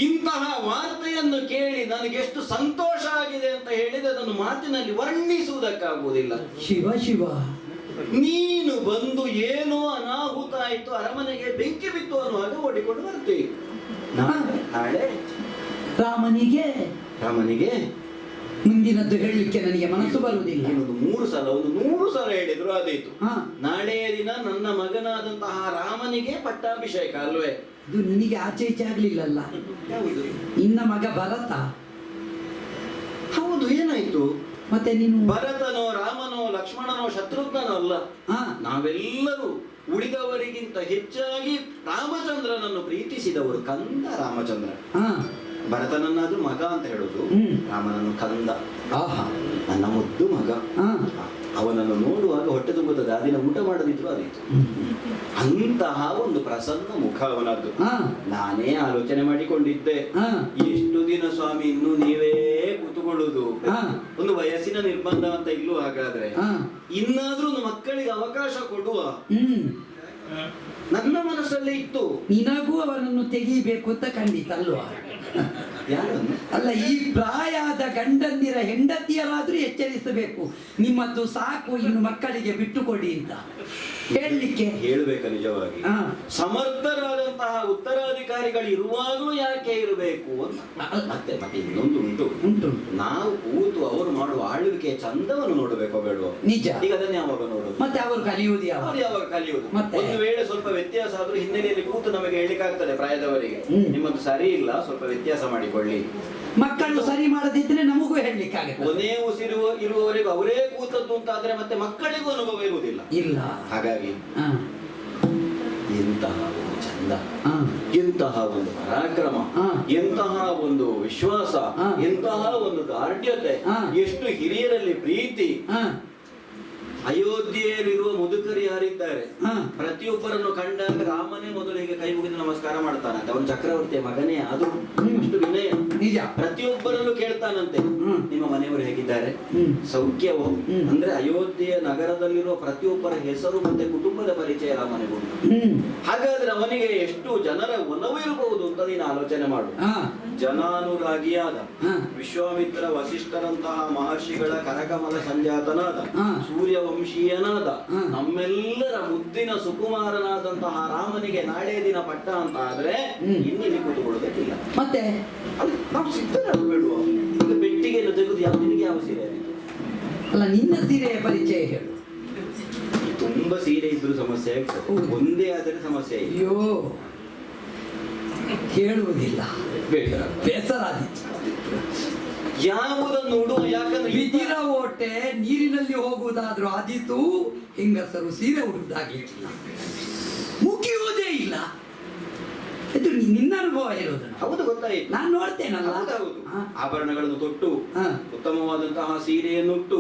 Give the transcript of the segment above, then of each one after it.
ಇಂತಹ ವಾರ್ತೆಯನ್ನು ಕೇಳಿ ನನಗೆ ಎಷ್ಟು ಸಂತೋಷ ಆಗಿದೆ ಅಂತ ಹೇಳಿದ್ರೆ ಅದನ್ನು ಮಾತಿನಲ್ಲಿ ವರ್ಣಿಸುವುದಕ್ಕಾಗುವುದಿಲ್ಲ. ಶಿವ ಶಿವ, ನೀನು ಬಂದು ಏನೋ ಅನಾಹುತ ಆಯ್ತು, ಅರಮನೆಗೆ ಬೆಂಕಿ ಬಿತ್ತು ಅನ್ನುವಾಗ ಓಡಿಕೊಂಡು ಬರ್ತೀವಿ. ನಾಳೆ ರಾಮನಿಗೆ ಮುಂದಿನದ್ದು ಹೇಳಲಿಕ್ಕೆ ನನಗೆ ಮನಸ್ಸು ಬರುವುದಿಲ್ಲ. ಒಂದು 100 ಸಲ ಹೇಳಿದ್ರು ಆದೀತು. ನಾಳೆಯ ದಿನ ನನ್ನ ಮಗನಾದಂತಹ ರಾಮನಿಗೆ ಪಟ್ಟಾಭಿಷೇಕ ಅಲ್ವೇ? ಇದು ನಿನಗೆ ಆಚೆ ಈಚೆ ಆಗ್ಲಿಲ್ಲಲ್ಲ. ಇನ್ನ ಮಗ ಭರತ. ಹೌದು, ಏನಾಯ್ತು? ಮತ್ತೆ ನೀನು ಭರತನೋ ರಾಮನೋ ಲಕ್ಷ್ಮಣನೋ ಶತ್ರುಘ್ನನೋ ಅಲ್ಲ, ನಾವೆಲ್ಲರೂ ಉಳಿದವರಿಗಿಂತ ಹೆಚ್ಚಾಗಿ ರಾಮಚಂದ್ರನನ್ನು ಪ್ರೀತಿಸಿದವರು ಕಂದ ರಾಮಚಂದ್ರ. ಭರತನನ್ನಾದ್ರೂ ಮಗ ಅಂತ ಹೇಳುದು, ರಾಮನನ್ನು ಕಂದ, ನನ್ನ ಮುದ್ದು ಮಗ. ಅವನನ್ನು ನೋಡುವಾಗ ಹೊಟ್ಟೆ ತುಂಬುತ್ತದೆ, ದಾದಿನ ಊಟ ಮಾಡದಿದ್ರು ಅದಿತ್ತು. ಅಂತಹ ಒಂದು ಪ್ರಸನ್ನ ಮುಖ ಅವನದ್ದು. ನಾನೇ ಆಲೋಚನೆ ಮಾಡಿಕೊಂಡಿದ್ದೆ, ಎಷ್ಟು ದಿನ ಸ್ವಾಮಿ ಇನ್ನು ನೀವೇ ಕೂತುಕೊಳ್ಳುವುದು, ಒಂದು ವಯಸ್ಸಿನ ನಿರ್ಬಂಧ ಅಂತ ಇಲ್ಲೂ. ಹಾಗಾದ್ರೆ ಇನ್ನಾದ್ರೂ ಒಂದು ಮಕ್ಕಳಿಗೆ ಅವಕಾಶ ಕೊಡುವ ನನ್ನ ಮನಸ್ಸಲ್ಲೇ ಇತ್ತು. ನಿನಗೂ ಅವರನ್ನು ತೆಗೀಬೇಕು ಅಂತ ಖಂಡಿತ ಅಲ್ವಾ? ಅಲ್ಲ, ಈ ಪ್ರಾಯದ ಗಂಡಂದಿರ ಹೆಂಡತಿಯರಾದ್ರೂ ಎಚ್ಚರಿಸಬೇಕು, ನಿಮ್ಮದ್ದು ಸಾಕು, ಇನ್ನು ಮಕ್ಕಳಿಗೆ ಬಿಟ್ಟುಕೊಡಿ ಅಂತ ಹೇಳ್ಬೇಕ. ನಿಜವಾಗಿ ಸಮರ್ಥರಾದಂತಹ ಉತ್ತರಾಧಿಕಾರಿಗಳು ಇರುವಾಗಲೂ ಯಾಕೆ ಇರಬೇಕು ಅಂತ. ಮತ್ತೆ ಇನ್ನೊಂದು ಉಂಟು, ನಾವು ಕೂತು ಅವರು ಮಾಡುವ ಆಳ್ವಿಕೆ ಚಂದವನ್ನು ನೋಡಬೇಕು ಬೇಡವೋ? ನಿಜ. ಈಗ ಅದನ್ನ ಯಾವಾಗ ನೋಡುದು? ಮತ್ತೆ ಅವರು ಕಲಿಯುವುದು ಯಾವಾಗ ಕಲಿಯುವುದು? ಒಂದು ವೇಳೆ ಸ್ವಲ್ಪ ವ್ಯತ್ಯಾಸ ಆದ್ರೂ ಹಿನ್ನೆಲೆಯಲ್ಲಿ ಕೂತು ನಮಗೆ ಹೇಳಿಕಾಗ್ತದೆ ಪ್ರಾಯದವರಿಗೆ, ನಿಮ್ಮದು ಸರಿ ಇಲ್ಲ, ಸ್ವಲ್ಪ ವ್ಯತ್ಯಾಸ ಮಾಡಿಕೊಳ್ಳಿ ಮಾಡಿಕೊಳ್ಳಿ. ಮಕ್ಕಳು ಸರಿ ಮಾಡದಿದ್ರೆ ನಮಗೂ ಹೇಳಲಿಕ್ಕಾಗತ್ತೆ. ಕೊನೆ ಉಸಿರು ಇರುವವರೆಗೂ ಅವರೇ ಕೂತದ್ದು ಅಂತ ಆದ್ರೆ ಮತ್ತೆ ಮಕ್ಕಳಿಗೂ ಅನುಭವ ಇರುವುದಿಲ್ಲ. ಇಲ್ಲ. ಹಾಗಾಗಿ ಎಂತಹ ಒಂದು ಚಂದ, ಎಂತಹ ಒಂದು ಪರಾಕ್ರಮ, ಎಂತಹ ಒಂದು ವಿಶ್ವಾಸ, ಎಂತಹ ಒಂದು ದಾರ್ಢ್ಯತೆ, ಎಷ್ಟು ಹಿರಿಯರಲ್ಲಿ ಪ್ರೀತಿ. ಅಯೋಧ್ಯೆಯಲ್ಲಿರುವ ಮುದುಕರು ಯಾರಿದ್ದಾರೆ ಪ್ರತಿಯೊಬ್ಬರನ್ನು ಕಂಡಾಗ ರಾಮನೇ ಮೊದಲಿಗೆ ಕೈ ಮುಗಿದು ನಮಸ್ಕಾರ ಮಾಡ್ತಾನಂತೆ. ಅವನು ಚಕ್ರವರ್ತಿಯ ಮಗನೇ, ಅದು ಅಷ್ಟು ವಿನಯ. ನಿಜ. ಪ್ರತಿಯೊಬ್ಬರಲ್ಲೂ ಕೇಳ್ತಾನಂತೆ, ನಿಮ್ಮ ಮನೆಯವರು ಹೇಗಿದ್ದಾರೆ, ಸೌಖ್ಯವೋ? ಅಂದ್ರೆ ಅಯೋಧ್ಯೆಯ ನಗರದಲ್ಲಿರುವ ಪ್ರತಿಯೊಬ್ಬರ ಹೆಸರು ಮತ್ತೆ ಕುಟುಂಬದ ಪರಿಚಯ ರಾಮನಿಗೂ. ಹಾಗಾದ್ರೆ ಅವನಿಗೆ ಎಷ್ಟು ಜನರ ಒಲವು ಇರಬಹುದು ಅಂತ ನೀನು ಆಲೋಚನೆ ಮಾಡು. ಜನಾನುರಾಗಿಯಾದ ವಿಶ್ವಾಮಿತ್ರ ವಸಿಷ್ಠರಂತಹ ಮಹರ್ಷಿಗಳ ಕರಕಮಲ ಸಂಜಾತನಾದ ಸೂರ್ಯವಂಶೀಯನಾದ ನಮ್ಮೆಲ್ಲರ ಮುದ್ದಿನ ಸುಕುಮಾರನಾದಂತಹ ರಾಮನಿಗೆ ನಾಳೆ ದಿನ ಪಟ್ಟ ಅಂತ ಆದ್ರೆ ಇನ್ನಿಲ್ಲಿ ಕೂತುಕೊಳ್ಳೋದಕ್ಕಿಲ್ಲ. ಮತ್ತೆ ನಾವು ಸಿದ್ಧರಾಗಬೇಡುವ. ಈಗ ಪೆಟ್ಟಿಗೆಯನ್ನು ತೆಗೆದು ಯಾವ ನಿನಗೆ ಯಾವ ಸೀರೆ ಅಲ್ಲ, ನಿನ್ನ ಸೀರೆಯ ಪರಿಚಯ ಹೇಳು. ತುಂಬಾ ಸೀರೆ ಇದ್ರು ಸಮಸ್ಯೆ ಆಗ್ತದೆ, ಒಂದೇ ಆದರೆ ಸಮಸ್ಯೆ. ಅಯ್ಯೋ ಹೇಳುವುದಿಲ್ಲ, ಬೇಸರಾದಿತ್ತು. ಯಾವುದನ್ನು ಉಡುವ? ಯಾಕಂದ್ರೆ ಬಿದಿರ ಓಟೆ ನೀರಿನಲ್ಲಿ ಹೋಗುವುದಾದ್ರೂ ಆದೀತು, ಹೆಂಗಸರು ಸೀರೆ ಉಡುವುದಾಗಿಲ್ಲ, ಮುಗಿಯುವುದೇ ಇಲ್ಲ. ಇದು ನಿನ್ನ ಅನುಭವ ಹೇಳೋದು. ಹೌದು, ಗೊತ್ತಾಯ್ತು, ನಾನು ನೋಡ್ತೇನಲ್ಲ. ಹೌದು, ಆಭರಣಗಳನ್ನು ತೊಟ್ಟು ಉತ್ತಮವಾದಂತಹ ಸೀರೆಯನ್ನುಟ್ಟು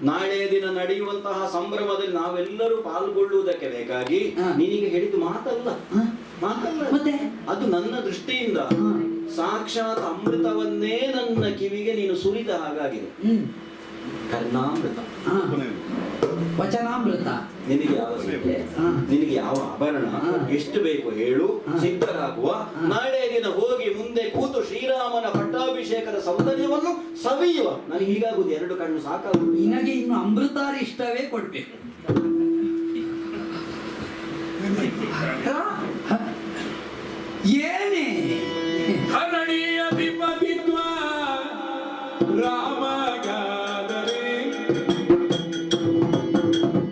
ನಾಳೆಯ ದಿನ ನಡೆಯುವಂತಹ ಸಂಭ್ರಮದಲ್ಲಿ ನಾವೆಲ್ಲರೂ ಪಾಲ್ಗೊಳ್ಳುವುದಕ್ಕೆ ಬೇಕಾಗಿ ನಿನಗೆ ಹೇಳಿದ್ದು ಮಾತಲ್ಲ, ಮತ್ತೆ ಅದು ನನ್ನ ದೃಷ್ಟಿಯಿಂದ ಸಾಕ್ಷಾತ್ ಅಮೃತವನ್ನೇ ನನ್ನ ಕಿವಿಗೆ ನೀನು ಸುರಿದ ಹಾಗಾಗಿದೆ. ಕರ್ಣಾಮೃತ, ವಚನಾಮೃತ. ನಿನಗೆ ಯಾವ ಸೀರೆ, ನಿನಗೆ ಯಾವ ಆಭರಣ ಎಷ್ಟು ಬೇಕು ಹೇಳು, ಸಿದ್ಧರಾಗುವ. ನಾಳೆ ದಿನ ಹೋಗಿ ಮುಂದೆ ಕೂತು ಶ್ರೀರಾಮನ ಪಟ್ಟಾಭಿಷೇಕದ ಸೌಂದರ್ಯವನ್ನು ಸವಿಯುವ. ನನಗೆ ಹೀಗಾಗುದು, ಎರಡು ಕಣ್ಣು ಸಾಕಾಗುವುದು. ನಿನಗೆ ಇನ್ನು ಅಮೃತಾರಿ ಇಷ್ಟವೇ ಕೊಡ್ಬೇಕು. ಏನೇ ಹರಣಿಯ ದಿಪದಿತ್ವ ರಾಮಗಾದರೆ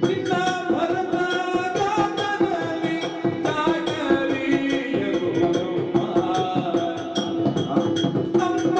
ನಿನ್ನ ಭರತಗಾತನಲ್ಲಿ ತಾಕರಿಯ ಗುಣಮ್ಮ ಅಮ್ಮ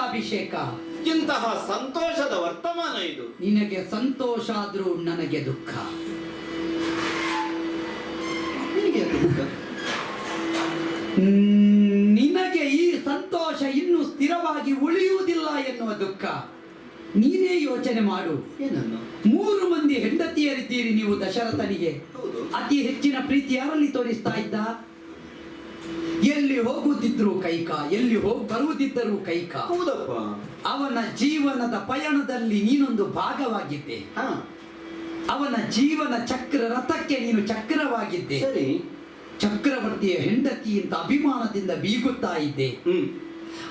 ಅಭಿಷೇಕ. ಇಂತಹ ಸಂತೋಷದ ವರ್ತಮಾನ ಇದು. ನಿನಗೆ ಸಂತೋಷ ಆದ್ರೂ ನನಗೆ ದುಃಖ. ನಿನಗೆ ಈ ಸಂತೋಷ ಇನ್ನು ಸ್ಥಿರವಾಗಿ ಉಳಿಯುವುದಿಲ್ಲ ಎನ್ನುವ ದುಃಖ. ನೀನೇ ಯೋಚನೆ ಮಾಡು. ಏನನ್ನು? 3 ಮಂದಿ ಹೆಂಡತಿಯರಿದ್ದೀರಿ ನೀವು ದಶರಥನಿಗೆ. ಅತಿ ಹೆಚ್ಚಿನ ಪ್ರೀತಿ ಯಾರಲ್ಲಿ ತೋರಿಸ್ತಾ ಇದ್ದ? ಎಲ್ಲಿ ಹೋಗುತ್ತಿದ್ರು ಕೈಕ, ಎಲ್ಲಿ ಬರುವುದಿದ್ದರೂ ಕೈಕ. ಹೌದಪ್ಪ. ಅವನ ಜೀವನದ ಪಯಣದಲ್ಲಿ ನೀನೊಂದು ಭಾಗವಾಗಿದ್ದೆ. ಅವನ ಜೀವನ ಚಕ್ರ ರಥಕ್ಕೆ ನೀನು ಚಕ್ರವಾಗಿದ್ದೆ. ಸರಿ. ಚಕ್ರವರ್ತಿಯ ಹೆಂಡತಿ ಅಂತ ಅಭಿಮಾನದಿಂದ ಬೀಗುತ್ತಾ ಇದ್ದೆ.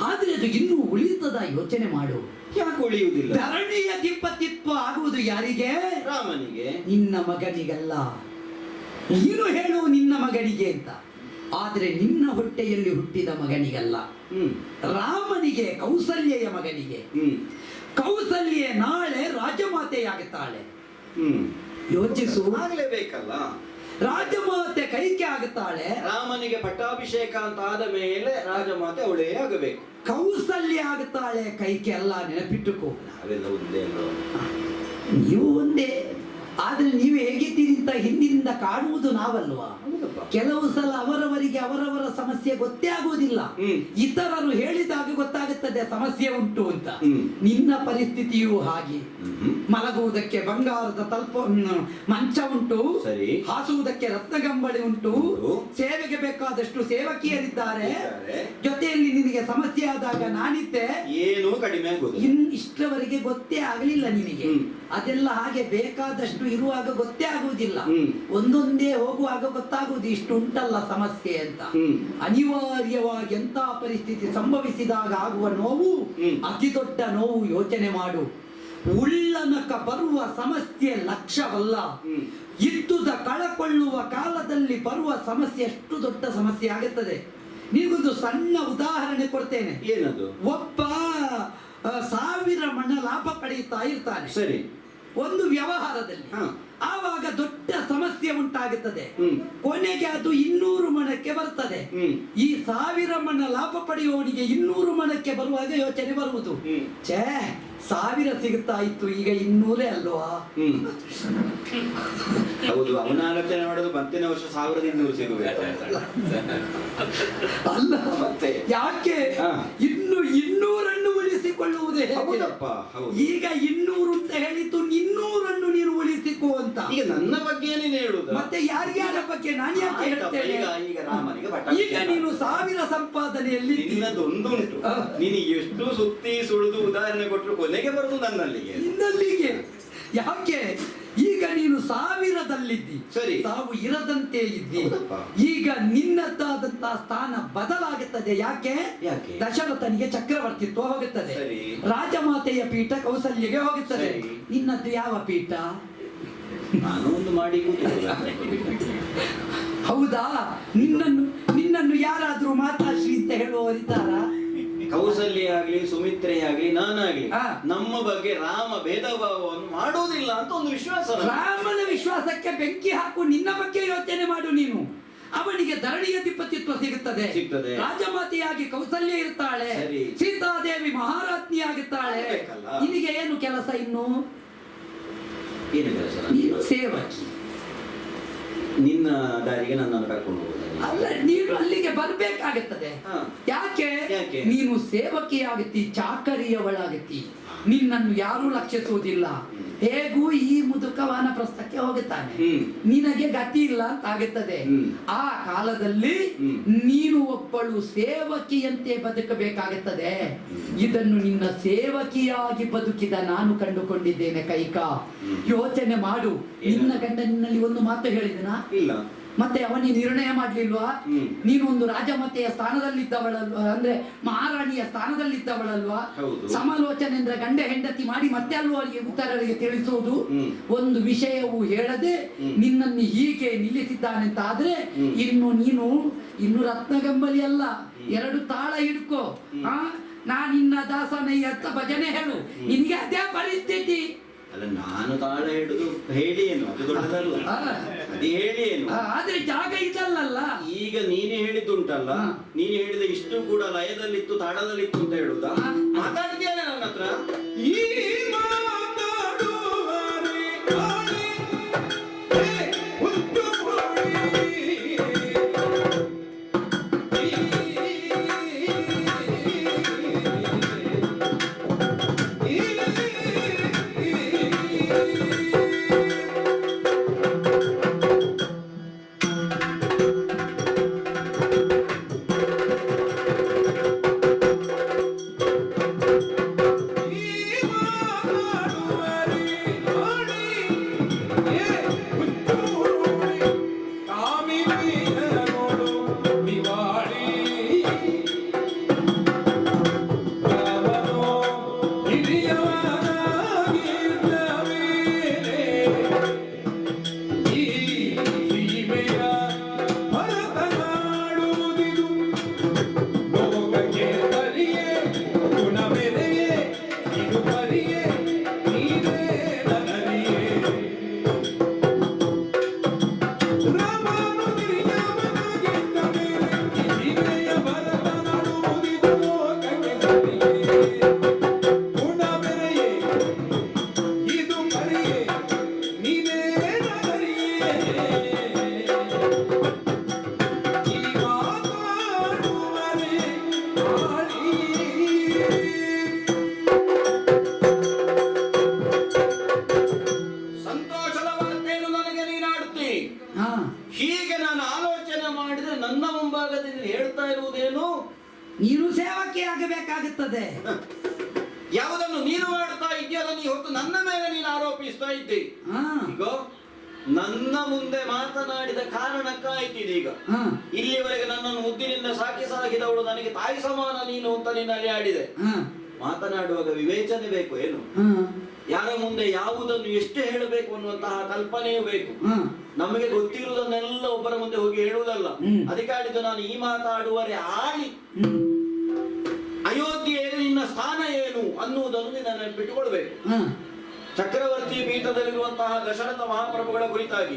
ಆದ್ರೆ ಅದು ಇನ್ನೂ ಉಳಿತದ? ಯೋಚನೆ ಮಾಡು. ಯಾಕೆ ಉಳಿಯುವುದಿಲ್ಲ? ಧರಣಿಯ ದಿಪ್ಪತಿತ್ವ ಆಗುವುದು ಯಾರಿಗೆ? ರಾಮನಿಗೆ. ನಿನ್ನ ಮಗನಿಗಲ್ಲ. ನೀನು ಹೇಳು ನಿನ್ನ ಮಗನಿಗೆ ಅಂತ. ಆದರೆ ನಿನ್ನ ಹೊಟ್ಟೆಯಲ್ಲಿ ಹುಟ್ಟಿದ ಮಗನಿಗಲ್ಲ. ಹ್ಮ್ ರಾಮನಿಗೆ, ಕೌಸಲ್ಯೆಯ ಮಗನಿಗೆ. ಹ್ಮ್ ಕೌಸಲ್ಯೆ ನಾಳೆ ರಾಜಮಾತೆಯಾಗುತ್ತಾಳೆ. ಹ್ಮ್ ಯೋಚಿಸು. ಆಗ್ಲೇಬೇಕಲ್ಲ. ರಾಜಮಾತೆ ಕೈಕೆ ಆಗುತ್ತಾಳೆ. ರಾಮನಿಗೆ ಪಟ್ಟಾಭಿಷೇಕ ಅಂತ ಆದ ಮೇಲೆ ರಾಜಮಾತೆ ಅವಳೇ ಆಗಬೇಕು. ಕೌಸಲ್ಯ ಆಗುತ್ತಾಳೆ, ಕೈಕೆ ಅಲ್ಲ, ನೆನಪಿಟ್ಟುಕೋ. ನಾವೆಲ್ಲ ಒಂದೇ ಅಲ್ವ? ನೀವು ಒಂದೇ, ಆದ್ರೆ ನೀವು ಹೇಗಿದ್ದೀರಿ ಅಂತ ಹಿಂದಿನಿಂದ ಕಾಣುವುದು ನಾವಲ್ವಾ? ಹೌದಪ್ಪ. ಕೆಲವು ಸಲ ಅವರವರಿಗೆ ಅವರವರ ಸಮಸ್ಯೆ ಗೊತ್ತೇ ಆಗುವುದಿಲ್ಲ. ಇತರರು ಹೇಳಿದಾಗ ಗೊತ್ತಾಗುತ್ತದೆ ಸಮಸ್ಯೆ ಉಂಟು ಅಂತ. ನಿನ್ನ ಪರಿಸ್ಥಿತಿಯು ಹಾಗೆ. ಮಲಗುವುದಕ್ಕೆ ಬಂಗಾರದ ಮಂಚ ಉಂಟು, ಸರಿ. ಹಾಸುವುದಕ್ಕೆ ರತ್ನಗಂಬಳಿ ಉಂಟು, ಸೇವೆಗೆ ಬೇಕಾದಷ್ಟು ಸೇವಕಿಯರಿದ್ದಾರೆ. ಜೊತೆಯಲ್ಲಿ ನಿನಗೆ ಸಮಸ್ಯೆ ಆದಾಗ ನಾನಿದ್ದೆ, ಏನು ಕಡಿಮೆ ಆಗುದು. ಇಷ್ಟವರೆಗೆ ಗೊತ್ತೇ ಆಗಲಿಲ್ಲ ನಿನಗೆ. ಅದೆಲ್ಲ ಹಾಗೆ ಬೇಕಾದಷ್ಟು ಇರುವಾಗ ಗೊತ್ತೇ ಆಗುವುದಿಲ್ಲ, ಒಂದೊಂದೇ ಹೋಗುವಾಗ ಗೊತ್ತಾಗುವುದು ಇಷ್ಟು ಉಂಟಲ್ಲ ಸಮಸ್ಯೆ ಅಂತ. ಅನಿವಾರ್ಯವಾಗಿ ಎಂತ ಪರಿಸ್ಥಿತಿ ಸಂಭವಿಸಿದಾಗ ಆಗುವ ನೋವು ಅತಿ ದೊಡ್ಡ ನೋವು. ಯೋಚನೆ ಮಾಡು. ಉಳ್ಳನಕ ಬರುವ ಸಮಸ್ಯೆ ಲಕ್ಷವಲ್ಲ, ಇದ್ದುದ ಕಳಕೊಳ್ಳುವ ಕಾಲದಲ್ಲಿ ಬರುವ ಸಮಸ್ಯೆ ಎಷ್ಟು ದೊಡ್ಡ ಸಮಸ್ಯೆ ಆಗುತ್ತದೆ. ನೀಗೊಂದು ಸಣ್ಣ ಉದಾಹರಣೆ ಕೊಡ್ತೇನೆ. ಏನದು? ಒಬ್ಬ 1000 ಮಣ ಲಾಭ ಪಡೆಯುತ್ತಾ ಇರ್ತಾನೆ, ಸರಿ, ಒಂದು ವ್ಯವಹಾರದಲ್ಲಿ. ಆವಾಗ ದೊಡ್ಡ ಸಮಸ್ಯೆ ಉಂಟಾಗುತ್ತದೆ. ಕೊನೆಗೆ ಅದು 200 ಮಣಕ್ಕೆ ಬರ್ತದೆ. ಈ 1000 ಮಣ ಲಾಭ ಪಡೆಯುವವನಿಗೆ 200 ಮಣಕ್ಕೆ ಬರುವಾಗ ಯೋಚನೆ ಬರುವುದು, ಛೇ 1000 ಸಿಗುತ್ತಾ ಇತ್ತು, ಈಗ 200 ಅಲ್ವಾ? ಹೌದು, ಅವನ ಆಲೋಚನೆ ಮಾಡೋದು ಮತ್ತಿನ ವರ್ಷ 1200 ಸಿಗಬೇಕು ಅಲ್ಲ ಮತ್ತೆ. ಯಾಕೆ ಇನ್ನು 200 ಉಳಿಸಿಕೊಳ್ಳುವುದೇ ಹೇಗೆ? ಈಗ 200 ಅಂತ ಹೇಳಿದ್ದು 200 ನೀನು ಉಳಿಸಿಕೋ ಅಂತ. ಈಗ ನನ್ನ ಬಗ್ಗೆ ನೀನು ಹೇಳುದು, ಮತ್ತೆ ಯಾರ್ಯಾರ ಬಗ್ಗೆ ನಾನು ಯಾಕೆ ಹೇಳ್ತೇನೆ? ಈಗ ರಾಮನಿಗೆ ಈಗ ನೀನು 1000 ಸಂಪಾದನೆಯಲ್ಲಿ ನಿನ್ನದೊಂದುಂಟು. ನೀನು ಎಷ್ಟು ಸುತ್ತಿ ಸುಳಿದು ಉದಾಹರಣೆ ಕೊಟ್ಟರು ಕೊನೆಗೆ ಬರುದು ನನ್ನಲ್ಲಿಗೆ. ನಿನ್ನಲ್ಲಿಗೆ ಯಾಕೆ? ಈಗ ನೀನು 1000ದಲ್ಲಿದ್ದಿ, ಸರಿ, 1000 ಇರದಂತೆ ಇದ್ದಿ. ಈಗ ನಿನ್ನದಾದಂತಹ ಸ್ಥಾನ ಬದಲಾಗುತ್ತದೆ. ಯಾಕೆ? ದಶರಥನಿಗೆ ಚಕ್ರವರ್ತಿತ್ವ ಹೋಗುತ್ತದೆ, ರಾಜಮಾತೆಯ ಪೀಠ ಕೌಸಲ್ಯಗೆ ಹೋಗುತ್ತದೆ. ನಿನ್ನದ್ದು ಯಾವ ಪೀಠ? ನಾನು ಒಂದು ಮಾಡಿ ಹೌದಾ? ನಿನ್ನನ್ನು ಯಾರಾದ್ರೂ ಮಾತಾಶ್ರೀ ಅಂತ ಹೇಳುವವರಿದ್ದಾರ? ಕೌಸಲ್ಯ ಆಗ್ಲಿ, ಸುಮಿತ್ರೆ ಆಗ್ಲಿ, ನಾನಾಗ್ಲಿ ನಮ್ಮ ಬಗ್ಗೆ ರಾಮ ಭೇದ ಭಾವವನ್ನು ಮಾಡೋದಿಲ್ಲ ಅಂತ ಒಂದು ವಿಶ್ವಾಸ. ರಾಮನ ವಿಶ್ವಾಸಕ್ಕೆ ಬೆಂಕಿ ಹಾಕು. ನಿನ್ನ ಬಗ್ಗೆ ಯೋಚನೆ ಮಾಡು. ನೀನು ಅವನಿಗೆ ಧರಣಿಯ ಅಧಿಪತಿತ್ವ ಸಿಗುತ್ತದೆ, ರಾಜಮಾತೆಯಾಗಿ ಕೌಸಲ್ಯ ಇರ್ತಾಳೆ, ಸೀತಾದೇವಿ ಮಹಾರಾಜ್ಞಿ ಆಗುತ್ತಾಳೆ. ನಿನಗೆ ಏನು ಕೆಲಸ? ಇನ್ನು ಏನು ಕೆಲಸ? ನೀನು ಸೇವಕಿ. ನಿನ್ನ ದಾರಿಗೆ ನನ್ನನ್ನು ಕರ್ಕೊಂಡು ಹೋಗುದು ಅಲ್ಲ, ನೀನು ಅಲ್ಲಿಗೆ ಬರ್ಬೇಕಾಗುತ್ತದೆ. ಯಾಕೆ? ನೀನು ಸೇವಕಿಯಾಗತ್ತಿ, ಚಾಕರಿಯವಳಾಗತ್ತಿ. ನಿನ್ನನ್ನು ಯಾರೂ ಲಕ್ಷಿಸುವುದಿಲ್ಲ. ಹೇಗೂ ಈ ಮುದುಕ ವಾನಪ್ರಸ್ಥಕ್ಕೆ ಹೋಗುತ್ತಾನೆ, ನಿನಗೆ ಗತಿ ಇಲ್ಲ ಅಂತ ಆಗುತ್ತದೆ. ಆ ಕಾಲದಲ್ಲಿ ನೀನು ಒಬ್ಬಳು ಸೇವಕಿಯಂತೆ ಬದುಕಬೇಕಾಗುತ್ತದೆ. ಇದನ್ನು ನಿನ್ನ ಸೇವಕಿಯಾಗಿ ಬದುಕಿದ ನಾನು ಕಂಡುಕೊಂಡಿದ್ದೇನೆ ಕೈಕಾ. ಯೋಚನೆ ಮಾಡು. ನಿನ್ನ ಗಂಡ ನಿನ್ನಲ್ಲಿ ಒಂದು ಮಾತು ಹೇಳಿದನಾ? ಇಲ್ಲ. ಮತ್ತೆ ಅವನಿಗೆ ನಿರ್ಣಯ ಮಾಡ್ಲಿಲ್ವಾ? ನೀನು ಒಂದು ರಾಜಮಾತೆಯ ಸ್ಥಾನದಲ್ಲಿದ್ದವಳಲ್ವಾ, ಅಂದ್ರೆ ಮಹಾರಾಣಿಯ ಸ್ಥಾನದಲ್ಲಿದ್ದವಳಲ್ವಾ? ಸಮಾಲೋಚನೆ ಅಂದ್ರೆ ಗಂಡ ಹೆಂಡತಿ ಮಾಡಿ ಮತ್ತೆ ಅಲ್ವಾ ಅವರಿಗೆ ಉತ್ತರರಿಗೆ ತಿಳಿಸುವುದು. ಒಂದು ವಿಷಯವು ಹೇಳದೆ ನಿನ್ನನ್ನು ಹೀಗೆ ನಿಲ್ಲಿಸಿದ್ದಾನೆ ಅಂತ ಆದ್ರೆ ಇನ್ನು ರತ್ನಗಂಬಲಿ ಅಲ್ಲ, 2 ತಾಳ ಹಿಡ್ಕೋ. ನಾನಿನ್ನ ದಾಸನಯ್ಯ ಅಂತ ಭಜನೆ ಹೇಳು. ನಿನ್ಗೆ ಅದೇ ಪರಿಸ್ಥಿತಿ. ಅಲ್ಲ, ನಾನು ತಾಳ ಹಿಡಿದು ಹೇಳಿ ಏನು, ಅದು ದೊಡ್ಡದಲ್ಲ, ಅದು ಹೇಳಿ ಏನು. ಆದ್ರೆ ಜಾಗ ಇದಲ್ಲ. ಈಗ ನೀನು ಹೇಳಿದ್ದುಂಟಲ್ಲ, ನೀನು ಹೇಳಿದ ಇಷ್ಟು ಕೂಡ ಲಯದಲ್ಲಿತ್ತು, ತಾಳದಲ್ಲಿತ್ತು ಅಂತ ಹೇಳುದಾ? ಮಾತಾಡ್ತೀಯಲ್ಲ ನನ್ನ ಹತ್ರ. ಈ ಚಕ್ರವರ್ತಿ, ಹಾ ಹೀಗೆ ನಾನು ಆಲೋಚನೆ ಮಾಡಿದ್ರೆ ನನ್ನ ಮುಂಭಾಗದಿಂದ ಹೇಳ್ತಾ ಇರುವುದೇನು, ನೀನು ಸೇವಕಿ ಆಗಬೇಕಾಗುತ್ತದೆ. ಯಾವುದನ್ನು ನೀನು ಮಾಡ್ತಾ ಇದೆಯೋ ಅದನ್ನು ಹೊತ್ತು ನನ್ನ ಮೇಲೆ ನೀನು ಆರೋಪಿಸ್ತಾ ಇದ್ದೆ. ಹಾ ಈಗ ನನ್ನ ಮುಂದೆ ಮಾತನಾಡಿದ ಕಾರಣಕ್ಕಾಯ್ತಿದೆ. ಈಗ ಹಾ ಇಲ್ಲಿವರೆಗೆ ನನ್ನನ್ನು ಮುದ್ದಿನಿಂದ ಸಾಕಿದವಳು ನನಗೆ ತಾಯಿ ಸಮಾನ ನೀನು ಅಂತ ನೀನು ಅಲ್ಲಿ ಆಡಿದೆ. ಹಾ ಮಾತನಾಡುವಾಗ ವಿವೇಚನೆ ಬೇಕು. ಏನು, ಹಾ ಯಾರ ಮುಂದೆ ಯಾವುದನ್ನು ಎಷ್ಟು ಹೇಳಬೇಕು ಅನ್ನುವಂತಹ ಕಲ್ಪನೆಯೂ ಬೇಕು. ಹಾ ನಮಗೆ ಗೊತ್ತಿರುವುದನ್ನೆಲ್ಲ ಒಬ್ಬರ ಮುಂದೆ ಹೋಗಿ ಹೇಳುವುದಲ್ಲ. ಅದಕ್ಕೆ ಆಡಿದ್ದು ನಾನು ಈ ಮಾತಾಡುವರೆ ಆಳಿ ಅಯೋಧ್ಯೆಯಲ್ಲಿ ನಿನ್ನ ಸ್ಥಾನ ಏನು ಅನ್ನುವುದನ್ನು ನೀನು ನೆನಪಿಟ್ಟುಕೊಳ್ಬೇಕು. ಹಾ ಚಕ್ರವರ್ತಿ ಪೀಠದಲ್ಲಿರುವಂತಹ ದಶರಥ ಮಹಾಪ್ರಭುಗಳ ಕುರಿತಾಗಿ,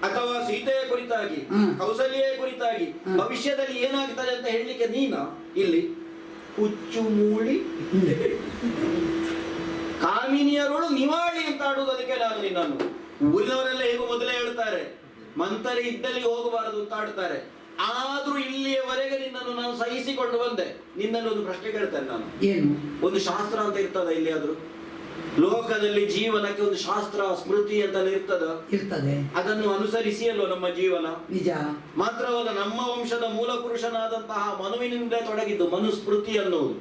ಅಥವಾ ಸೀತೆಯ ಕುರಿತಾಗಿ, ಕೌಸಲ್ಯ ಕುರಿತಾಗಿ ಭವಿಷ್ಯದಲ್ಲಿ ಏನಾಗ್ತದೆ ಅಂತ ಹೇಳಲಿಕ್ಕೆ ನೀನ ಇಲ್ಲಿ ಹುಚ್ಚು ಮೂಳಿ ಕಾಮಿನಿಯರುಳು ನಿವಾಳಿ ಅಂತ ಆಡುವುದು. ಅದಕ್ಕೆ ನಾನು ನಿನ್ನನ್ನು, ಊರಿನವರೆಲ್ಲ ಹೇಗೂ ಮೊದಲೇ ಹೇಳ್ತಾರೆ, ಮಂತರಿ ಇದ್ದಲ್ಲಿ ಹೋಗಬಾರದು ಅಂತ ಆಡ್ತಾರೆ. ಆದ್ರೂ ಇಲ್ಲಿಯವರೆಗೆ ನಿನ್ನನ್ನು ನಾನು ಸಹಿಸಿಕೊಂಡು ಬಂದೆ. ನಿನ್ನಲ್ಲಿ ಒಂದು ಪ್ರಶ್ನೆ ಕೇಳ್ತೇನೆ ನಾನು. ಏನು? ಒಂದು ಶಾಸ್ತ್ರ ಅಂತ ಇರ್ತದ ಇಲ್ಲಿ? ಆದ್ರೂ ಲೋಕದಲ್ಲಿ ಜೀವನಕ್ಕೆ ಒಂದು ಶಾಸ್ತ್ರ ಸ್ಮೃತಿ ಅಂತ ಇರ್ತದೆ. ಅದನ್ನು ಅನುಸರಿಸಿ ಅಲ್ವ ನಮ್ಮ ಜೀವನ. ನಿಜ. ಮಾತ್ರವಲ್ಲ, ನಮ್ಮ ವಂಶದ ಮೂಲ ಪುರುಷನಾದಂತಹ ಮನುವಿನಿಂದ ತೊಡಗಿದ್ದು ಮನುಸ್ಮೃತಿ ಅನ್ನುವುದು.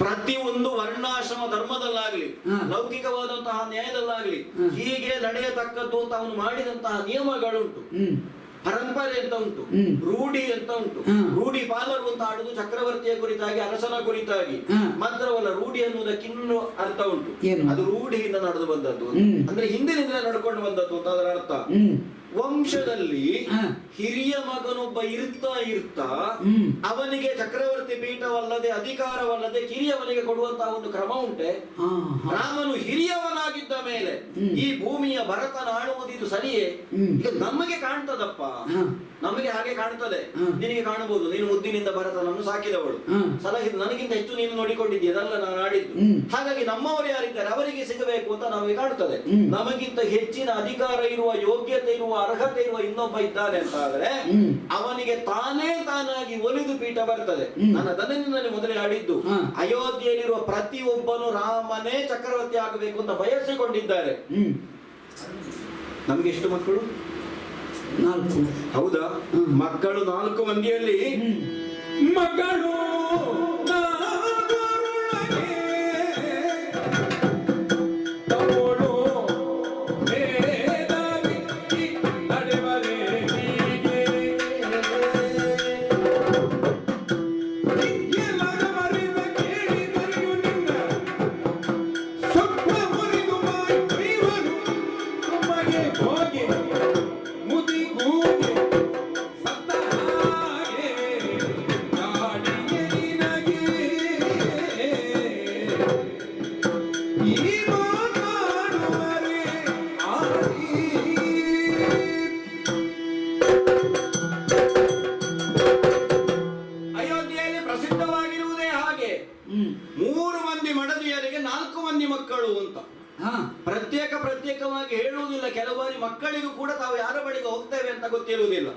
ಪ್ರತಿ ಒಂದು ವರ್ಣಾಶ್ರಮ ಧರ್ಮದಲ್ಲಾಗ್ಲಿ, ಲೌಕಿಕವಾದಂತಹ ನ್ಯಾಯದಲ್ಲಾಗ್ಲಿ ಹೀಗೆ ನಡೆಯತಕ್ಕದ್ದು ಅಂತ ಅವನು ಮಾಡಿದಂತಹ ನಿಯಮಗಳುಂಟು, ಪರಂಪರೆ ಅಂತ ಉಂಟು, ರೂಢಿ ಅಂತ ಉಂಟು. ರೂಢಿ ಪಾಲರು ಅಂತ ಆಡುದು ಚಕ್ರವರ್ತಿಯ ಕುರಿತಾಗಿ, ಅರಸನ ಕುರಿತಾಗಿ. ಮಾತ್ರವಲ್ಲ, ರೂಢಿ ಅನ್ನುವುದಕ್ಕಿನ್ನೂ ಅರ್ಥ ಉಂಟು. ಅದು ರೂಢಿಯಿಂದ ನಡೆದು ಬಂದದ್ದು, ಅಂದ್ರೆ ಹಿಂದಿನಿಂದ ನಡ್ಕೊಂಡು ಬಂದದ್ದು ಅಂತ ಅದರ ಅರ್ಥ. ವಂಶದಲ್ಲಿ ಹಿರಿಯ ಮಗನೊಬ್ಬ ಇರ್ತಾ ಅವನಿಗೆ ಚಕ್ರವರ್ತಿ ಪೀಠವಲ್ಲದೆ ಅಧಿಕಾರವಲ್ಲದೆ ಕಿರಿಯವನಿಗೆ ಕೊಡುವಂತಹ ಒಂದು ಕ್ರಮ ಉಂಟೆ. ರಾಮನು ಹಿರಿಯವನಾಗಿದ್ದ ಮೇಲೆ ಈ ಭೂಮಿಯ ಭರತನ ಆಳುವುದು ಇದು ಸರಿಯೇ? ಈಗ ನಮಗೆ ಕಾಣ್ತದಪ್ಪ, ನಮಗೆ ಹಾಗೆ ಕಾಣ್ತದೆ. ನಿನಗೆ ಕಾಣಬಹುದು, ನೀನು ಮುದ್ದಿನಿಂದ ಭರತನನ್ನು ಸಾಕಿದವಳು, ಸಲಹಿದ್ದು ನನಗಿಂತ ಹೆಚ್ಚು ನೀನು ನೋಡಿಕೊಂಡಿದ್ದೀಯ, ಅದಲ್ಲ ನಾನು ಆಡಿದ್ದು. ಹಾಗಾಗಿ ನಮ್ಮವರು ಯಾರಿದ್ದಾರೆ ಅವರಿಗೆ ಸಿಗಬೇಕು ಅಂತ ನಮಗೆ ಕಾಣ್ತದೆ. ನಮಗಿಂತ ಹೆಚ್ಚಿನ ಅಧಿಕಾರ ಇರುವ, ಯೋಗ್ಯತೆ ಇರುವ, ಅರ್ಹತೆ ಇರುವ ಇನ್ನೊಬ್ಬ ಇದ್ದಾನೆ ಅಂತ ಆದ್ರೆ ಅವನಿಗೆ ತಾನಾಗಿ ಒಲಿದು ಪೀಠ ಬರ್ತದೆ. ನನ್ನ ದನನಿಂದಲೇ ಮೊದಲೇ ಆಡಿದ್ದು, ಅಯೋಧ್ಯೆಯಲ್ಲಿರುವ ಪ್ರತಿಯೊಬ್ಬನು ರಾಮನೇ ಚಕ್ರವರ್ತಿ ಆಗಬೇಕು ಅಂತ ಬಯಸಿಕೊಂಡಿದ್ದಾರೆ. ನಮಗೆ ಎಷ್ಟು ಮಕ್ಕಳು? 4. ಹೌದಾ? ಮಕ್ಕಳು 4 ಮಂದಿಯಲ್ಲಿ ಮಗಳು ಪ್ರತ್ಯೇಕವಾಗಿ ಹೇಳುವುದಿಲ್ಲ. ಕೆಲವು ಬಾರಿ ಮಕ್ಕಳಿಗೂ ಕೂಡ ತಾವು ಯಾರ ಬಳಿಗೆ ಹೋಗ್ತೇವೆ ಅಂತ ಗೊತ್ತಿರುವುದಿಲ್ಲ.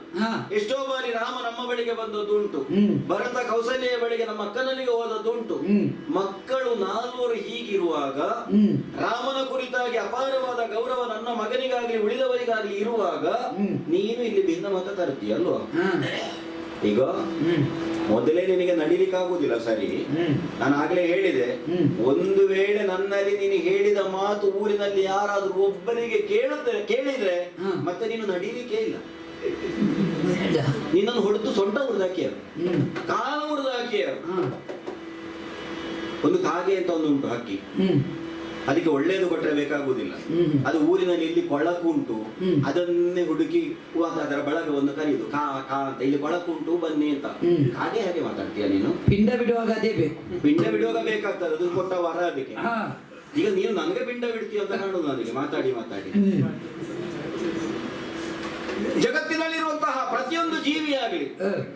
ಎಷ್ಟೋ ಬಾರಿ ರಾಮ ನಮ್ಮ ಬಳಿಗೆ ಬಂದದ್ದು ಉಂಟು, ಭರತ ಕೌಸಲ್ಯ ಬಳಿಗೆ ನಮ್ಮ ಅಕ್ಕನಿಗೆ ಹೋದದ್ದು ಉಂಟು. ಮಕ್ಕಳು 4 ಹೀಗಿರುವಾಗ ರಾಮನ ಕುರಿತಾಗಿ ಅಪಾರವಾದ ಗೌರವ ನನ್ನ ಮಗನಿಗಾಗ್ಲಿ ಉಳಿದವರಿಗಾಗ್ಲಿ ಇರುವಾಗ ನೀನು ಇಲ್ಲಿ ಭಿನ್ನ ಮತ ತರ್ತೀಯಲ್ವಾ? ಈಗ ಮೊದಲೇ ನಿನಗೆ ನಡಿಲಿಕ್ಕಾಗುವುದಿಲ್ಲ, ಸರಿ. ನಾನು ಆಗ್ಲೇ ಹೇಳಿದೆ, ಒಂದು ವೇಳೆ ನನ್ನಲ್ಲಿ ನೀನು ಹೇಳಿದ ಮಾತು ಊರಿನಲ್ಲಿ ಯಾರಾದ್ರೂ ಒಬ್ಬರಿಗೆ ಕೇಳಿದ್ರೆ ಮತ್ತೆ ನೀನು ನಡೀಲಿಕ್ಕೆ ಇಲ್ಲ. ನಿನ್ನನ್ನು ಹೊಡೆದು ಸೊಂಟ ಹುರಿದಾಕಿಯರು, ಕಾಲು ಹುರಿದಾಕಿಯರು. ಒಂದು ಕಾಗೆ ಅಂತ ಒಂದು ಉಂಟು ಹಕ್ಕಿ, ಅದಕ್ಕೆ ಒಳ್ಳೇದು ಕೊಟ್ಟರೆ ಬೇಕಾಗುವುದಿಲ್ಲ. ಅದು ಊರಿನಲ್ಲಿ ಇಲ್ಲಿ ಕೊಳಕುಂಟು, ಅದನ್ನೇ ಹುಡುಕಿ ಅದರ ಬಳಗವನ್ನು ಕರೆಯುದು, ಕಾ ಕಾ ಅಂತ. ಇಲ್ಲಿ ಕೊಳಕುಂಟು ಬನ್ನಿ ಅಂತ. ಹಾಗೆ ಹಾಗೆ ಮಾತಾಡ್ತೀಯ ನೀನು? ಪಿಂಡ ಬಿಡುವಾಗ ಅದೇ ಬೇಕು, ಪಿಂಡ ಬಿಡುವಾಗ ಬೇಕಾಗ್ತದೆ, ಅದು ಕೊಟ್ಟ ವರ ಅದಕ್ಕೆ. ಈಗ ನೀನು ನನಗೆ ಪಿಂಡ ಬಿಡ್ತೀಯ ಅಂತ ಕಾಣುದು ನನಗೆ, ಮಾತಾಡಿ ಮಾತಾಡಿ. ಜಗತ್ತಿನಲ್ಲಿರುವಂತಹ ಪ್ರತಿಯೊಂದು ಜೀವಿಯಾಗಲಿ,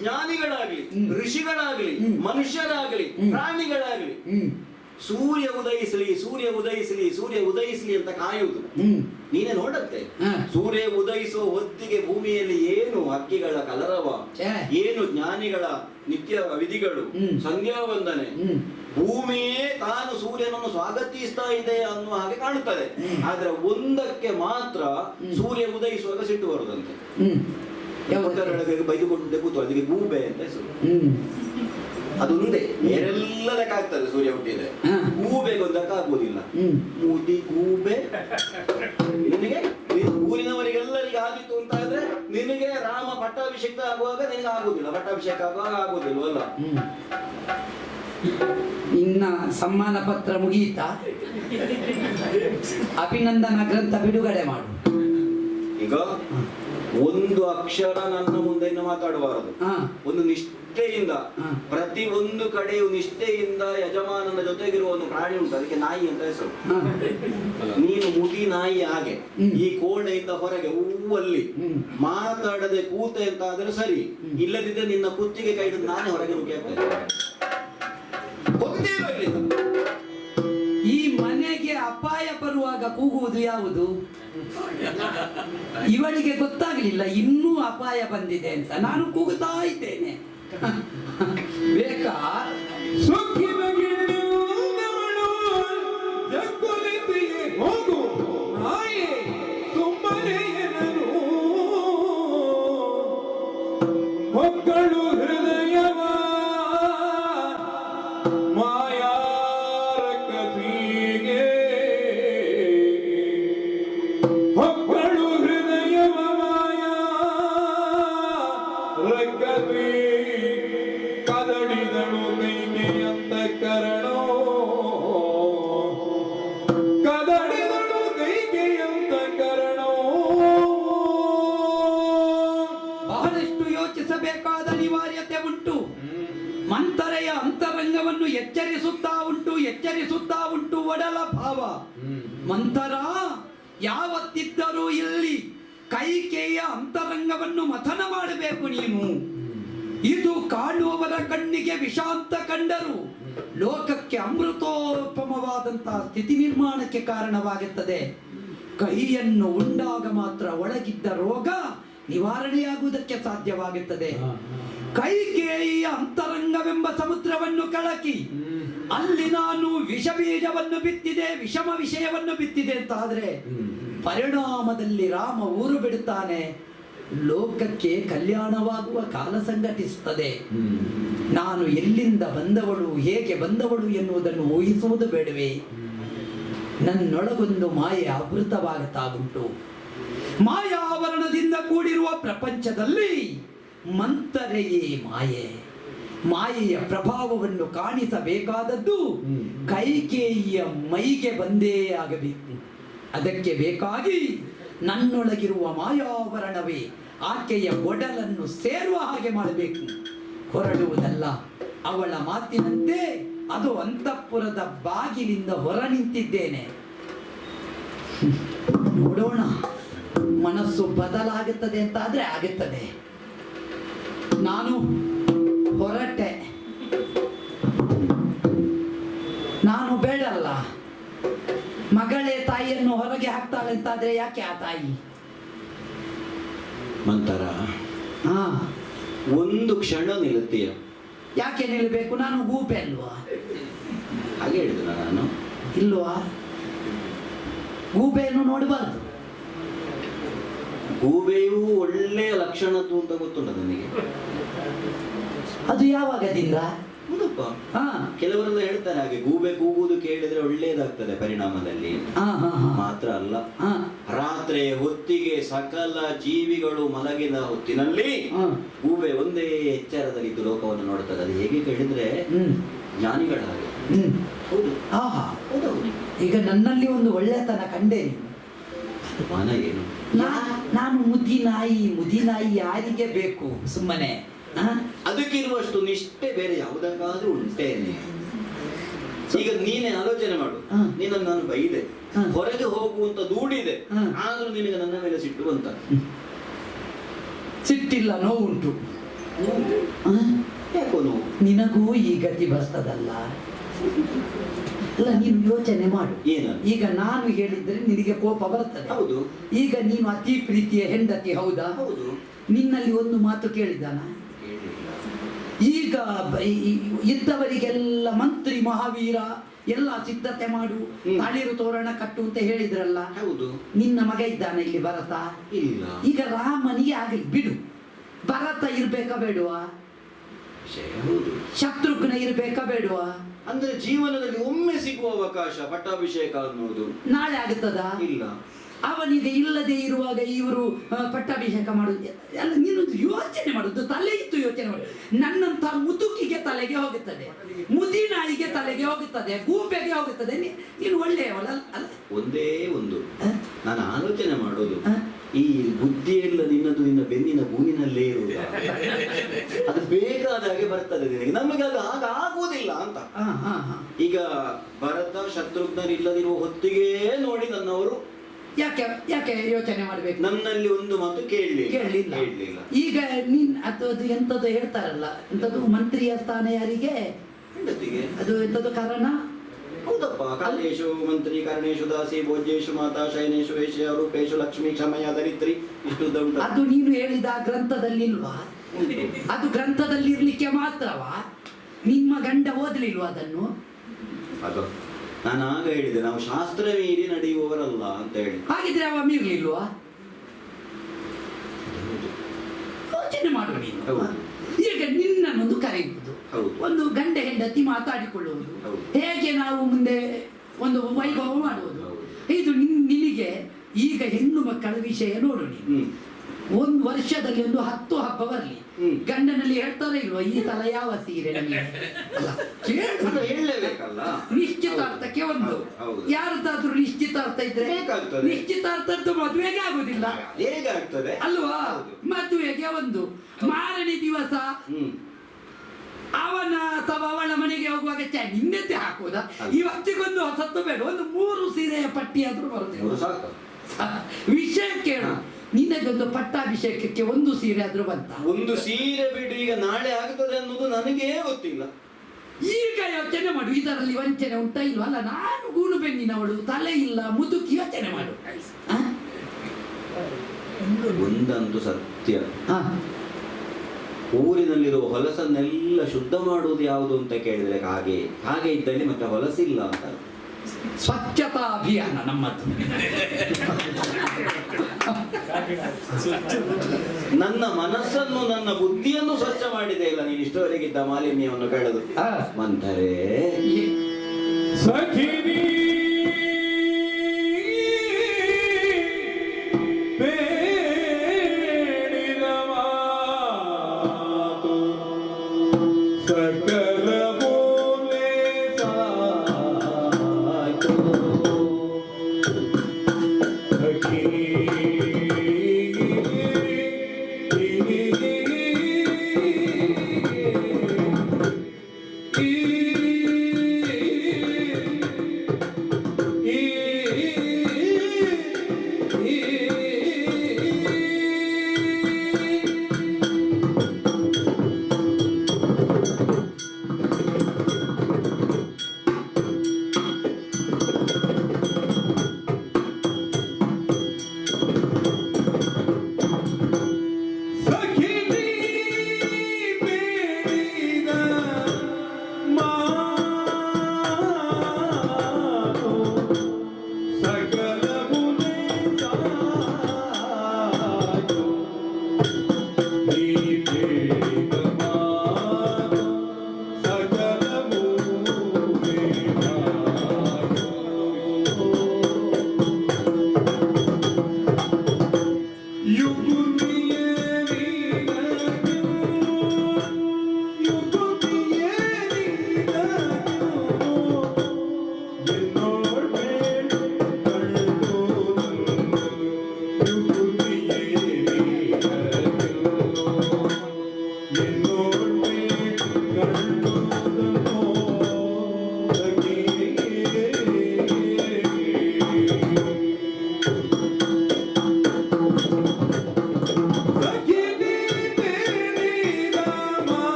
ಜ್ಞಾನಿಗಳಾಗಲಿ, ಋಷಿಗಳಾಗಲಿ, ಮನುಷ್ಯರಾಗಲಿ, ಪ್ರಾಣಿಗಳಾಗಲಿ, ಸೂರ್ಯ ಉದಯಿಸಲಿ ಸೂರ್ಯ ಉದಯಿಸಲಿ ಸೂರ್ಯ ಉದಯಿಸಲಿ ಅಂತ ಕಾಯುವುದು. ನೀನೇ ನೋಡತ್ತೆ, ಸೂರ್ಯ ಉದಯಿಸುವ ಹೊತ್ತಿಗೆ ಭೂಮಿಯಲ್ಲಿ ಏನು ಹಕ್ಕಿಗಳ ಕಲರವ, ಏನು ಜ್ಞಾನಿಗಳ ನಿತ್ಯ ವಿಧಿಗಳು, ಸಂಧ್ಯಾ ವಂದನೆ, ಭೂಮಿಯೇ ತಾನು ಸೂರ್ಯನನ್ನು ಸ್ವಾಗತಿಸ್ತಾ ಇದೆ ಅನ್ನುವ ಹಾಗೆ ಕಾಣುತ್ತದೆ. ಆದ್ರೆ ಒಂದಕ್ಕೆ ಮಾತ್ರ ಸೂರ್ಯ ಉದಯಿಸುವಾಗ ಸಿಟ್ಟು ಬರುದಂತೆ. ಬೈದುಕೊಂಡು ಕೂತು ಅದಕ್ಕೆ ಗೂಬೆ ಅಂತ ಹೆಸರು. ಅದೊಂದೇ, ಬೇರೆಲ್ಲದಕ್ಕಾಗ್ತದೆ ಸೂರ್ಯ ಹುಟ್ಟಿದೆ. ಗೂಬೆಗೆ ಒಂದಕ್ಕಾಗುವುದಿಲ್ಲ. ಮೂತಿ ಗೂಬೆ ನಿನಗೆ ಊರಿನವರಿಗೆಲ್ಲರಿಗೆ ಆಗಿತ್ತು ಅಂತ ಆದ್ರೆ ನಿನಗೆ ರಾಮ ಪಟ್ಟಾಭಿಷೇಕ ಆಗುವಾಗ ನಿನಗೆ ಆಗುದಿಲ್ಲ, ಪಟ್ಟಾಭಿಷೇಕ ಆಗುವಾಗ ಆಗುದಿಲ್ವಲ್ಲ. ಇನ್ನ ಸಮ್ಮಾನ ಪತ್ರ ಮುಗಿಯಿತಾ? ಅಭಿನಂದನಾ ಗ್ರಂಥ ಬಿಡುಗಡೆ ಮಾಡು. ಈಗ ಒಂದು ಅಕ್ಷರ ನನ್ನ ಮುಂದೆ ಇನ್ನು ಮಾತಾಡಬಾರದು. ಒಂದು ನಿಷ್ಠೆಯಿಂದ, ಪ್ರತಿ ಒಂದು ಕಡೆಯು ನಿಷ್ಠೆಯಿಂದ ಯಜಮಾನನ ಜೊತೆಗಿರುವ ಒಂದು ಪ್ರಾಣಿ ಉಂಟು, ಅದಕ್ಕೆ ನಾಯಿ ಅಂತ ಹೆಸರು. ನೀನು ಮುದಿ ನಾಯಿ ಹಾಗೆ ಈ ಕೋಣೆಯಿಂದ ಹೊರಗೆ ಹೂವಲ್ಲಿ ಮಾತಾಡದೆ ಕೂತೆ ಅಂತ ಆದ್ರೆ ಸರಿ, ಇಲ್ಲದಿದ್ದರೆ ನಿನ್ನ ಕುತ್ತಿಗೆ ಕೈ ಹಿಡಿದು ನಾನೇ ಹೊರಗೆ ನುಗ್ಗಿ ಆಗ್ತೇನೆ. ಈ ಮನೆಗೆ ಅಪಾಯ ಬರುವಾಗ ಕೂಗುವುದು ಯಾವುದು? ಇವಳಿಗೆ ಗೊತ್ತಾಗಲಿಲ್ಲ ಇನ್ನೂ ಅಪಾಯ ಬಂದಿದೆ ಅಂತ. ನಾನು ಕೂಗುತ್ತಾ ಇದ್ದೇನೆ. ಬೇಕಾ ಸುಖಿನ ಗಿಣ್ಣವಳು ಜಗ್ಗುಲಿತಿಯೇ ಹೋಗು ನಾಯೇ ಸುಮ್ಮನೆ ಎನರು ಮಕ್ಕಳು ಹೃದಯವ ಮಾಯಾರ ಕಥಿಗೆ ಮಕ್ಕಳು ಹೃದಯವ ಮಾಯಾ ರಕ್ಕತಿ ಕದಡಿದಳು ಕೈಗೆ ಅಂತ ಕರಣೋ ಕದಡಿದಳು ಕೈಗೆ ಅಂತ ಕರಣೋ. ಬಹಳಷ್ಟು ಯೋಚಿಸಬೇಕಾದ ಅನಿವಾರ್ಯತೆ ಉಂಟು. ಮಂಥರೆಯ ಅಂತರಂಗವನ್ನು ಎಚ್ಚರಿಸುತ್ತಾ ಉಂಟು ಒಡಲ ಭಾವ. ಮಂಥರ ಯಾವತ್ತಿದ್ದರೂ ಇಲ್ಲಿ ಕೈಕೇಯ ಅಂತರಂಗವನ್ನು ಮಥನ ಮಾಡಬೇಕು ನೀನು. ಇದು ಕಾಣುವವರ ಕಣ್ಣಿಗೆ ವಿಷಾಂತ ಕಂಡರು ಲೋಕಕ್ಕೆ ಅಮೃತೋಪಮವಾದಂತಹ ಸ್ಥಿತಿ ನಿರ್ಮಾಣಕ್ಕೆ ಕಾರಣವಾಗುತ್ತದೆ. ಕೈಯನ್ನು ಉಂಡಾಗ ಮಾತ್ರ ಒಳಗಿದ್ದ ರೋಗ ನಿವಾರಣೆಯಾಗುವುದಕ್ಕೆ ಸಾಧ್ಯವಾಗುತ್ತದೆ. ಕೈಕೇಯಿಯ ಅಂತರಂಗವೆಂಬ ಸಮುದ್ರವನ್ನು ಕಳಕಿ ಅಲ್ಲಿ ನಾನು ವಿಷ ಬೀಜವನ್ನು ಬಿತ್ತಿದೆ, ವಿಷಮ ವಿಷಯವನ್ನು ಬಿತ್ತಿದೆ ಅಂತ ಆದ್ರೆ ಪರಿಣಾಮದಲ್ಲಿ ರಾಮ ಊರು ಬಿಡುತ್ತಾನೆ. ಲೋಕಕ್ಕೆ ಕಲ್ಯಾಣವಾಗುವ ಕಾಲ ಸಂಘಟಿಸುತ್ತದೆ. ನಾನು ಎಲ್ಲಿಂದ ಬಂದವಳು, ಹೇಗೆ ಬಂದವಳು ಎನ್ನುವುದನ್ನು ಊಹಿಸುವುದು ಬೇಡವೇ? ನನ್ನೊಳಗೊಂದು ಮಾಯೆ ಆವೃತವಾಗುತ್ತಾ ಉಂಟು. ಮಾಯಾವರಣದಿಂದ ಕೂಡಿರುವ ಪ್ರಪಂಚದಲ್ಲಿ ಮಂಥರೆಯೇ ಮಾಯೆ. ಮಾಯೆಯ ಪ್ರಭಾವವನ್ನು ಕಾಣಿಸಬೇಕಾದದ್ದು ಕೈಕೇಯಿಯ ಮೈಗೆ ಬಂದೇ ಆಗಬೇಕು. ಅದಕ್ಕೆ ಬೇಕಾಗಿ ನನ್ನೊಳಗಿರುವ ಮಾಯಾವರಣವೇ ಆಕೆಯ ಒಡಲನ್ನು ಸೇರುವ ಹಾಗೆ ಮಾಡಬೇಕು, ಹೊರಡುವುದಲ್ಲ. ಅವಳ ಮಾತಿನಂತೆ ಅದು ಅಂತಃಪುರದ ಬಾಗಿಲಿಂದ ಹೊರ ನಿಂತಿದ್ದೇನೆ. ನೋಡೋಣ, ಮನಸ್ಸು ಬದಲಾಗುತ್ತದೆ ಅಂತ ಆದ್ರೆ ಆಗುತ್ತದೆ. ನಾನು ಹೊರಟೆ, ನಾನು ಬೇಡಲ್ಲ. ಮಗಳೇ ತಾಯಿಯನ್ನು ಹೊರಗೆ ಹಾಕ್ತಾಳೆ ಅಂತಾದ್ರೆ ಯಾಕೆ ಆ ತಾಯಿ? ಮಂತರ ಒಂದು ಕ್ಷಣ ನಿಲ್ಲುತ್ತೀಯ. ಯಾಕೆ ನಿಲ್ಲಬೇಕು? ನಾನು ಗೂಬೆ ಅಲ್ವಾ? ಹಾಗೆ ಹೇಳಿದ ನಾನು ಇಲ್ವಾ? ಗೂಬೆಯನ್ನು ನೋಡಬಾರದು. ಗೂಬೆಯೂ ಒಳ್ಳೆಯ ಲಕ್ಷಣದ್ದು ಅಂತ ಗೊತ್ತುಂಟ ನನಗೆ. ಅದು ಯಾವಾಗದಿಂದ? ಹೌದಪ್ಪ, ಕೆಲವರೆಲ್ಲ ಹೇಳ್ತಾರೆ ಹಾಗೆ, ಗೂಬೆ ಕೂಗುವುದು ಕೇಳಿದ್ರೆ ಒಳ್ಳೇದಾಗ್ತದೆ ಪರಿಣಾಮದಲ್ಲಿ. ಮಾತ್ರ ಅಲ್ಲ, ರಾತ್ರಿ ಹೊತ್ತಿಗೆ ಸಕಲ ಜೀವಿಗಳು ಮಲಗಿದ ಹೊತ್ತಿನಲ್ಲಿ ಗೂಬೆ ಒಂದೇ ಎಚ್ಚರದಲ್ಲಿ ಇದ್ದು ಲೋಕವನ್ನು ನೋಡ್ತದೆ. ಅದು ಹೇಗೆ ಕೇಳಿದ್ರೆ ಜ್ಞಾನಿಗಳ ಹಾಗೆ. ಹೌದು. ಹೌದೌದು. ಈಗ ನನ್ನಲ್ಲಿ ಒಂದು ಒಳ್ಳೆತನ ಕಂಡೆ ನೀನು. ಮಾನ ಏನು? ನಾನು ಮುದಿ ನಾಯಿ ಯಾರಿಗೆ ಬೇಕು ಸುಮ್ಮನೆ? ಅದಕ್ಕಿರುವಷ್ಟು ನಿಷ್ಠೆ ಬೇರೆ ಯಾವುದಕ್ಕಾದ್ರೂ ಉಂಟೇನೆ? ಈಗ ನೀನೇ ಆಲೋಚನೆ ಮಾಡು. ನಿನ್ನನ್ನು ನಾನು ಬೈದೆ, ಹೊರಗೆ ಹೋಗುವಂತ ದೂಡಿದೆ, ಆದ್ರೂ ನಿನಗೆ ನನ್ನ ಮೇಲೆ ಸಿಟ್ಟು ಬಂತ? ಸಿಟ್ಟಿಲ್ಲ, ನೋವುಂಟು. ಯಾಕೋ ನೋವು? ನಿನಗೂ ಈ ಗತಿ ಬರ್ತದಲ್ಲ. ಅಲ್ಲ ನೀನು ಯೋಚನೆ ಮಾಡು. ಏನು? ಈಗ ನಾನು ಹೇಳಿದ್ರೆ ನಿನಗೆ ಕೋಪ ಬರ್ತದೆ. ಹೌದು. ಈಗ ನೀನು ಅತಿ ಪ್ರೀತಿಯ ಹೆಂಡತಿ ಹೌದಾ? ಹೌದು. ನಿನ್ನಲ್ಲಿ ಒಂದು ಮಾತು ಕೇಳಿದಾನ? ಈಗ ಇದ್ದವರಿಗೆಲ್ಲ ಮಂತ್ರಿ ಮಹಾವೀರ ಎಲ್ಲ ಸಿದ್ಧತೆ ಮಾಡು, ತಳಿರು ತೋರಣ ಕಟ್ಟು ಅಂತ ಹೇಳಿದ್ರಲ್ಲ. ಹೌದು. ನಿನ್ನ ಮಗ ಇದ್ದಾನೆ ಇಲ್ಲಿ ಭರತ? ಇಲ್ಲ. ಈಗ ರಾಮನಿಗೆ ಆಗಲಿ ಬಿಡು, ಭರತ ಇರ್ಬೇಕಾ ಬೇಡುವಾ? ಹೌದು. ಶತ್ರುಘ್ನ ಇರ್ಬೇಕಾ ಬೇಡುವಾ? ಅಂದ್ರೆ ಜೀವನದಲ್ಲಿ ಒಮ್ಮೆ ಸಿಗುವ ಅವಕಾಶ ಪಟ್ಟಾಭಿಷೇಕ ಅನ್ನೋದು ನಾಳೆ ಆಗುತ್ತದ? ಇಲ್ಲ. ಅವನಿಗೆ ಇಲ್ಲದೆ ಇರುವಾಗ ಇವರು ಪಟ್ಟಾಭಿಷೇಕ ಮಾಡುದು ಎಲ್ಲ ನೀನು ಯೋಚನೆ ಮಾಡುದು, ತಲೆ ಇತ್ತು ಯೋಚನೆ ಮಾಡುದು. ನನ್ನಂತ ಮುದುಕಿಗೆ ತಲೆಗೆ ಹೋಗುತ್ತದೆ, ಮುದಿನಾಯಿಗೆ ತಲೆಗೆ ಹೋಗುತ್ತದೆ, ಗೂಬೆಗೆ ಹೋಗುತ್ತದೆ. ನೀನು ಒಳ್ಳೆಯವಲ್ಲ ಅಲ್ಲ? ಒಂದೇ ಒಂದು ನಾನು ಆಲೋಚನೆ ಮಾಡೋದು, ಈ ಬುದ್ಧಿ ಎಲ್ಲ ನಿನ್ನದು ನಿನ್ನ ಬೆನ್ನಿನ ಗೂನಿನಲ್ಲೇ ಇರುವುದು. ಅದು ಬೇಕಾದ ಹಾಗೆ ಬರ್ತದೆ ನಿನಗೆ, ನಮಗೆ ಅದು ಆಗ ಆಗುವುದಿಲ್ಲ ಅಂತ. ಈಗ ಭರತ ಶತ್ರುಘ್ನರಿಲ್ಲದಿರುವ ಹೊತ್ತಿಗೆ ನೋಡಿ ನನ್ನವರು ಯಾಕೆ ಯಾಕೆ ಯೋಚನೆ ಮಾಡ್ಬೇಕು? ನನ್ನಲ್ಲಿ ಒಂದು ಮಾತು ಕೇಳಲಿಲ್ಲ. ಈಗ ನೀನ್ ಅದು ಎಂತದ್ದು ಹೇಳ್ತಾರಲ್ಲ, ಎಂತದ್ದು ಮಂತ್ರಿಯ ಸ್ಥಾನ ಯಾರಿಗೆ? ಹೆಂಡತಿಗೆ. ಅದು ಎಂತದ್ದು ಕಾರಣ? ಹೌದಪ್ಪ. ಕಾಲೇಶು ಮಂತ್ರಿ, ಕರ್ಣೇಶು ದಾಸಿ, ಭೋಜ್ಯೇಶು ಮಾತಾ, ಶಯನೇಶು ವೇಶ್ಯ, ರೂಪೇಶು ಲಕ್ಷ್ಮಿ, ಕ್ಷಮಯ, ದರಿದ್ರಿ, ಇಷ್ಟು ದೊಡ್ಡ. ಅದು ನೀನು ಹೇಳಿದ ಗ್ರಂಥದಲ್ಲಿ ಇಲ್ವಾ? ಅದು ಗ್ರಂಥದಲ್ಲಿ ಇರ್ಲಿಕ್ಕೆ ಮಾತ್ರವಾ? ನಿಮ್ಮ ಗಂಡ ಓದಲಿಲ್ವಾ ಅದನ್ನು? ಅದು ನಾನು ಆಗ ಹೇಳಿದೆ, ನಾವು ಶಾಸ್ತ್ರ ಮೀರಿ ನಡೆಯುವವರಲ್ಲ ಅಂತ ಹೇಳಿ. ಹಾಗಿದ್ರೆ ಅವ ಮೀರ್ಲಿಲ್ವಾ? ಯೋಚನೆ ಮಾಡುವ ನೀನು. ಈಗ ನಿನ್ನನ್ನೊಂದು ಕರೆಯುವುದು, ಒಂದು ಗಂಡ ಹೆಂಡತಿ ಮಾತಾಡಿಕೊಳ್ಳುವುದು, ಹೇಗೆ ನಾವು ಮುಂದೆ ಒಂದು ವೈಭವ ಮಾಡುವುದು. ಇದು ನಿನಗೆ ಈಗ ಹೆಣ್ಣು ಮಕ್ಕಳ ವಿಷಯ ನೋಡು. ನೀನು ಒಂದು ವರ್ಷದಲ್ಲಿ ಒಂದು 10 ಹಬ್ಬ ಬರಲಿ, ಗಂಡನಲ್ಲಿ ಹೇಳ್ತಾರೆ ಇಲ್ವಾ ಈ ಸಲ ಯಾವ ಸೀರೆ ಹೇಳಲೇಬೇಕಲ್ಲ. ನಿಶ್ಚಿತಾರ್ಥಕ್ಕೆ ಒಂದು, ಯಾರದಾದ್ರೂ ನಿಶ್ಚಿತಾರ್ಥ ಇದ್ರೆ ನಿಶ್ಚಿತಾರ್ಥದ್ದು ಮದುವೆಗೆ ಆಗುದಿಲ್ಲ, ಹೇಗಾಗ್ತದೆ ಅಲ್ವಾ? ಮದುವೆಗೆ ಒಂದು, ಮಾರನೇ ದಿವಸ ಅವನ ಅಥವಾ ಅವಳ ಮನೆಗೆ ಹೋಗುವಾಗ ನಿನ್ನೆತ್ತೆ ಹಾಕುವುದಾ? ಇವತ್ತಿಗೊಂದು ಹೊಸತ್ತು ಬೇಡ, ಒಂದು 3 ಸೀರೆಯ ಪಟ್ಟಿ ಆದ್ರೂ ಬರುದಿಲ್ಲ. ವಿಷಯ ಕೇಳು, ನಿನಗೊಂದು ಪಟ್ಟಾಭಿಷೇಕಕ್ಕೆ ಒಂದು ಸೀರೆ ಆದ್ರೂ ಬಂತ? ಒಂದು ಸೀರೆ ಬಿಡು, ಈಗ ನಾಳೆ ಆಗ್ತದೆ ಅನ್ನೋದು ನನಗೇ ಗೊತ್ತಿಲ್ಲ. ಈಗ ಯೋಚನೆ ಮಾಡು, ಇದರಲ್ಲಿ ವಂಚನೆ ಉಂಟಾ ಇಲ್ವಾ? ಅಲ್ಲ, ನಾನು ಗೂಡು ಬೆನ್ನಿನವಳು, ತಲೆ ಇಲ್ಲ, ಮುದುಕಿ, ಯೋಚನೆ ಮಾಡು. ಒಂದಂತೂ ಸತ್ಯ, ಊರಿನಲ್ಲಿರುವ ಹೊಲಸನ್ನೆಲ್ಲ ಶುದ್ಧ ಮಾಡುವುದು ಯಾವುದು ಅಂತ ಕೇಳಿದ್ರೆ ಹಾಗೆ ಇದ್ದಲ್ಲಿ ಮತ್ತೆ ಹೊಲಸಿಲ್ಲ ಅಂತ. ಸ್ವಚ್ಛತಾ ಅಭಿಯಾನ ನಮ್ಮದು. ನನ್ನ ಮನಸ್ಸನ್ನು ನನ್ನ ಬುದ್ಧಿಯನ್ನು ಸ್ವಚ್ಛ ಮಾಡಿದೆ ಇಲ್ಲ ನೀನು ಇಷ್ಟವರೆಗಿದ್ದ ಮಾಲಿನ್ಯವನ್ನು ಕಳೆದು. ಮಂಥರೆ ಸಖಿನಿ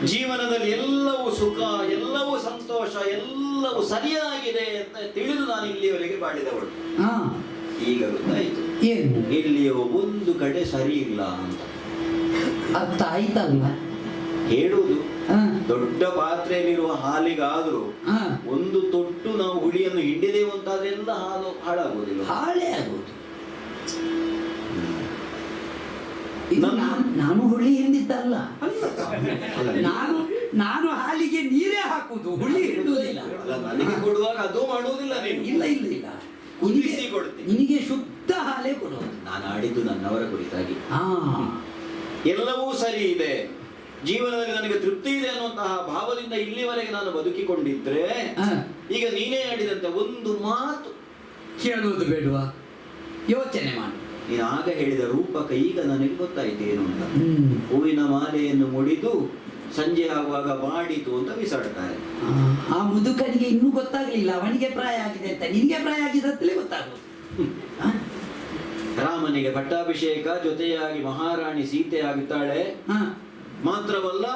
ಜೀವನದಲ್ಲಿ ಎಲ್ಲವೂ ಸುಖ, ಎಲ್ಲವೂ ಸಂತೋಷ, ಎಲ್ಲವೂ ಸರಿಯಾಗಿದೆ ಅಂತ ತಿಳಿದು ನಾನು ಇಲ್ಲಿಯವರೆಗೆ ಬಾಳಿದವಳು. ಹಾ ಈಗ ಗೊತ್ತಾಯ್ತು ಏನು ಇಲ್ಲಿಯೋ ಒಂದು ಕಡೆ ಸರಿ ಇಲ್ಲ ಅಂತ. ಅರ್ಥ ಆಯ್ತಲ್ಲ. ಹೇಳುವುದು ಹಾ ದೊಡ್ಡ ಪಾತ್ರೆಯಲ್ಲಿರುವ ಹಾಲಿಗಾದ್ರೂ ಹಾ ಒಂದು ತೊಟ್ಟು ನಾವು ಹುಳಿಯನ್ನು ಹಿಂಡಿದೆವು ಅಂತಾದ್ರೆ ಎಲ್ಲ ಹಾಲು ಹಾಳಾಗುವುದಿಲ್ಲ. ಹಾಳೇ ಆಗೋದು. ನನ್ನ- ನಾನು ಹುಳಿ ಹಿಂದಿದ್ದಲ್ಲ, ಅಲ್ಲ, ನಾನು ಹಾಲಿಗೆ ನೀರೇ ಹಾಕುದು, ಹುಳಿ ಹಿಂಡುವುದಿಲ್ಲ. ಅಲ್ಲ, ನನಗೆ ಕೊಡುವಾಗ ಅದು ಮಾಡುವುದಿಲ್ಲ ನೀನು. ಇಲ್ಲ ಇಲ್ಲ ಇಲ್ಲ, ಕುದಿಸಿ ಕೊಡ್ತೀನಿ. ನಿನಗೆ ಶುದ್ಧ ಹಾಲೇ ಕೊಡೋದು. ನಾನು ಆಡಿದ್ದು ನನ್ನವರ ಕುರಿತಾಗಿ. ಹಾ ಎಲ್ಲವೂ ಸರಿ ಇದೆ, ಜೀವನದಲ್ಲಿ ನನಗೆ ತೃಪ್ತಿ ಇದೆ ಅನ್ನುವಂತಹ ಭಾವದಿಂದ ಇಲ್ಲಿವರೆಗೆ ನಾನು ಬದುಕಿಕೊಂಡಿದ್ರೆ, ಹಾ. ಈಗ ನೀನೇ ಆಡಿದಂತೆ ಒಂದು ಮಾತು ಕೇಳುವುದು ಬೇಡವಾ? ಯೋಚನೆ ಮಾಡು. ನೀನು ಆಗ ಹೇಳಿದ ರೂಪಕ ಈಗ ನನಗೆ ಗೊತ್ತಾಯ್ತು ಏನು ಅಂತ. ಹ್ಮ್. ಹೂವಿನ ಮಾಲೆಯನ್ನು ಮುಡಿದು ಸಂಜೆ ಆಗುವಾಗ ಬಾಡಿತು ಅಂತ ಬಿಸಾಡ್ತಾರೆ. ಆ ಮುದುಕನಿಗೆ ಇನ್ನೂ ಗೊತ್ತಾಗ್ಲಿಲ್ಲ ಅವನಿಗೆ ಪ್ರಾಯ ಆಗಿದೆ ಅಂತ. ನಿನಗೆ ಪ್ರಾಯ ಆಗಿದೆ ಅಂತಲೇ ಗೊತ್ತಾಗೋದು. ಹಾ? ರಾಮನಿಗೆ ಪಟ್ಟಾಭಿಷೇಕ, ಜೊತೆಯಾಗಿ ಮಹಾರಾಣಿ ಸೀತೆ ಆಗುತ್ತಾಳೆ. ಹಾ. ಮಾತ್ರವಲ್ಲ,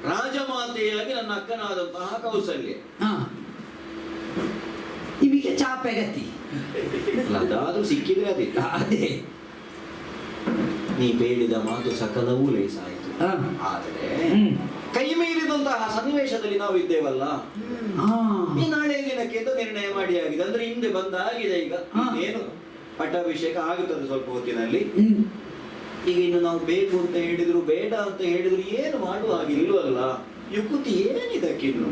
ರಾಜಮಾತೆಯಾಗಿ ನನ್ನ ಅಕ್ಕನಾದಂತಹ ಕೌಸಲ್ಯ. ಹಾ. ನಿಮಗೆ ಚಾಪೆ ಗತಿ. ಅಲ್ಲ, ಅದಾದ್ರೂ ಸಿಕ್ಕಿದ್ರೆ ಅದಿಲ್ಲ. ಅದೇ. ನೀ ಬೇಡಿದ ಮಾತು ಸಕಲವೂ ಲೇಸಾಯಿತು. ಹಾ. ಆದರೆ ಹ್ಮ್. ಕೈ ಮೀರಿದಂತಹ ಸನ್ನಿವೇಶದಲ್ಲಿ ನಾವು ಇದ್ದೇವಲ್ಲ. ಹಾ. ಈ ನಾಳೆ ದಿನಕ್ಕೆ ಎಂದು ನಿರ್ಣಯ ಮಾಡಿ ಆಗಿದೆ, ಅಂದ್ರೆ ಹಿಂದೆ ಬಂದಾಗಿದೆ. ಈಗ ಹಾ. ಏನು ಪಟ್ಟಾಭಿಷೇಕ ಆಗುತ್ತದೆ ಸ್ವಲ್ಪ ಹೊತ್ತಿನಲ್ಲಿ. ಹ್ಮ್. ಈಗ ಇನ್ನು ನಾವು ಬೇಕು ಅಂತ ಹೇಳಿದ್ರು ಬೇಡ ಅಂತ ಹೇಳಿದ್ರು ಏನು ಮಾಡುವ ಹಾಗೆ ಇಲ್ವಲ್ಲ. ಯುಕುತಿ ಏನಿದಕ್ಕಿನ್ನು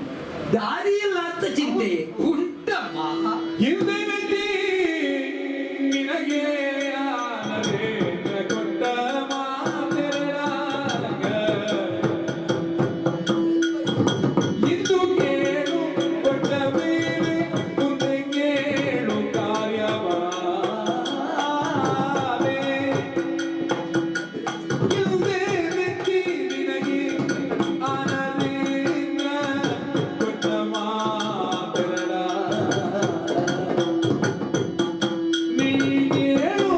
ದಾರಿ ಇಲ್ಲ ಅಂತ ಚಿಂತೆ ಉಂಟಮ್ಮ. ಹಿಂದೆ ಮೆಟ್ಟಿ ನಿನಗೆ ಆನಂದ ಕೊಟ್ಟ ಮಾತೆರಡಾಗ ಇಂದು ಕೇಳು ಕೊಟ್ಟ ಮೇಲೆ ಮುಂದೆ ಕೇಳು ಕಾರ್ಯವಾದೆ. ಹಿಂದೆ ಮೆಟ್ಟಿ ನಿನಗೆ ಆನಂದ ಕೊಟ್ಟ ಮಾತೆರಡಾಗ ನೀನೇಳು.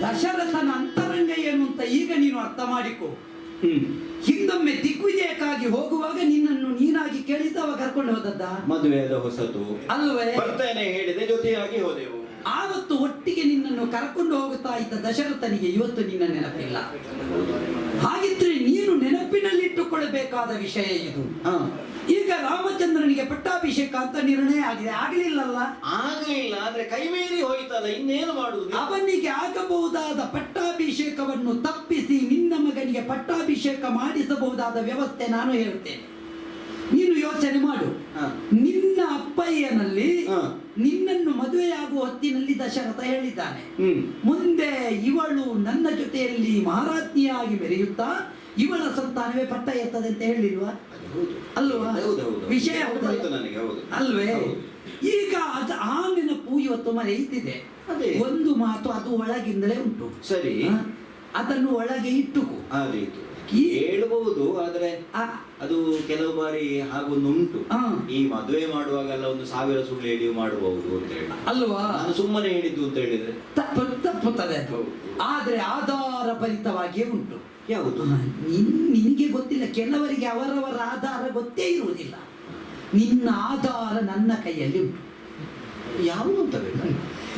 ದಶರಥನ ಅಂತರಂಗ ಏನು ಅಂತ ಈಗ ನೀನು ಅರ್ಥ ಮಾಡಿಕೊ. ಹ್ಮ್ ಹಿಂದೊಮ್ಮೆ ದಿಗ್ವಿಜಯಕ್ಕಾಗಿ ಹೋಗುವಾಗ ನಿನ್ನನ್ನು ನೀನಾಗಿ ಕೇಳಿದವ ಕರ್ಕೊಂಡು ಹೋದದ್ದ ಮದುವೆಯಾದ ಹೊಸತು ಅಲ್ವೇ? ಬರ್ತೇನೆ ಹೇಳಿದೆ, ಜೊತೆಯಾಗಿ ಹೋದೆವು. ಆವತ್ತು ಒಟ್ಟಿಗೆ ನಿನ್ನನ್ನು ಕರ್ಕೊಂಡು ಹೋಗುತ್ತಾ ಇದ್ದ ದಶರಥನಿಗೆ ಇವತ್ತು ನಿನ್ನ ನೆನಪಿಲ್ಲ. ಹಾಗಿದ್ರೆ ನೀನು ನೆನಪಿನಲ್ಲಿಟ್ಟುಕೊಳ್ಳಬೇಕಾದ ವಿಷಯ ಇದು. ಹಾ, ಈಗ ರಾಮಚಂದ್ರನಿಗೆ ಪಟ್ಟಾಭಿಷೇಕ ಅಂತ ನಿರ್ಣಯ ಆಗಿದೆ, ಆಗಲಿಲ್ಲಲ್ಲ? ಆಗಲಿಲ್ಲ, ಆದ್ರೆ ಕೈ ಮೀರಿ ಹೋಯ್ತಲ್ಲ, ಇನ್ನೇನು ಮಾಡುವುದು? ಅವನಿಗೆ ಆಗಬಹುದಾದ ಪಟ್ಟಾಭಿಷೇಕವನ್ನು ತಪ್ಪಿಸಿ ನಿನ್ನ ಮಗನಿಗೆ ಪಟ್ಟಾಭಿಷೇಕ ಮಾಡಿಸಬಹುದಾದ ವ್ಯವಸ್ಥೆ ನಾನು ಹೇಳ್ತೇನೆ. ನೀನು ಯೋಚನೆ ಮಾಡು. ಹಾ. ನಿನ್ನ ಅಪ್ಪಯ್ಯನಲ್ಲಿ ಹಾ. ನಿನ್ನನ್ನು ಮದುವೆಯಾಗುವ ಹೊತ್ತಿನಲ್ಲಿ ದಶರಥ ಹೇಳಿದ್ದಾನೆ, ಹ್ಮ್ ಮುಂದೆ ಇವಳು ನನ್ನ ಜೊತೆಯಲ್ಲಿ ಮಹಾರಾಜ್ಞಿಯಾಗಿ ಮೆರೆಯುತ್ತಾ ಇವಳ ಸಂತಾನವೇ ಪಟ್ಟ ಎತ್ತದೆ ಅಂತ ಹೇಳಿಲ್ವಾ? ಅದು ಹೌದು. ಅಲ್ವಾ? ಹೌದೌದು. ವಿಷಯ ಹೌದು. ಗೊತ್ತಾಯ್ತು ನನಗೆ, ಹೌದು. ಅಲ್ವೇ? ಹೌದು. ಈಗ ಆ ನೆನಪು ಇವತ್ತು ಮರೆಯುತ್ತಿದೆ. ಅದೇ. ಒಂದು ಮಾತು ಅದು ಒಳಗಿಂದಲೇ ಉಂಟು. ಸರಿ. ಹ? ಅದನ್ನು ಒಳಗೆ ಇಟ್ಟುಕೋ. ಆದೀತು, ಈ- ಹೇಳ್ಬಹುದು, ಆದ್ರೆ ಆ, ಅದು ಕೆಲವು ಬಾರಿ ಹಾಗೊಂದು ಉಂಟು. ಹಾ. ಈ ಮದುವೆ ಮಾಡುವಾಗೆಲ್ಲ 1,000 ಸುಳ್ಳು ಹೇಳಿ ಮಾಡಬಹುದು ಅಂತ ಹೇಳಿ ಅಲ್ವಾ? ನಾನು ಸುಮ್ಮನೆ ಹೇಳಿದ್ದು ಅಂತ ಹೇಳಿದ್ರೆ ತಪ್ಪುತ್ತದೆ ಅದು. ಹೌದು. ಆದ್ರೆ ಆಧಾರ ಭರಿತವಾಗಿಯೇ ಉಂಟು. ಯಾವುದು? ನಿನಗೆ ಗೊತ್ತಿಲ್ಲ, ಕೆಲವರಿಗೆ ಅವರವರ ಆಧಾರ ಗೊತ್ತೇ ಇರುವುದಿಲ್ಲ. ನಿನ್ನ ಆಧಾರ ನನ್ನ ಕೈಯಲ್ಲಿ ಉಂಟು. ಯಾವುದು ಅಂತ ಬೇಕಾ?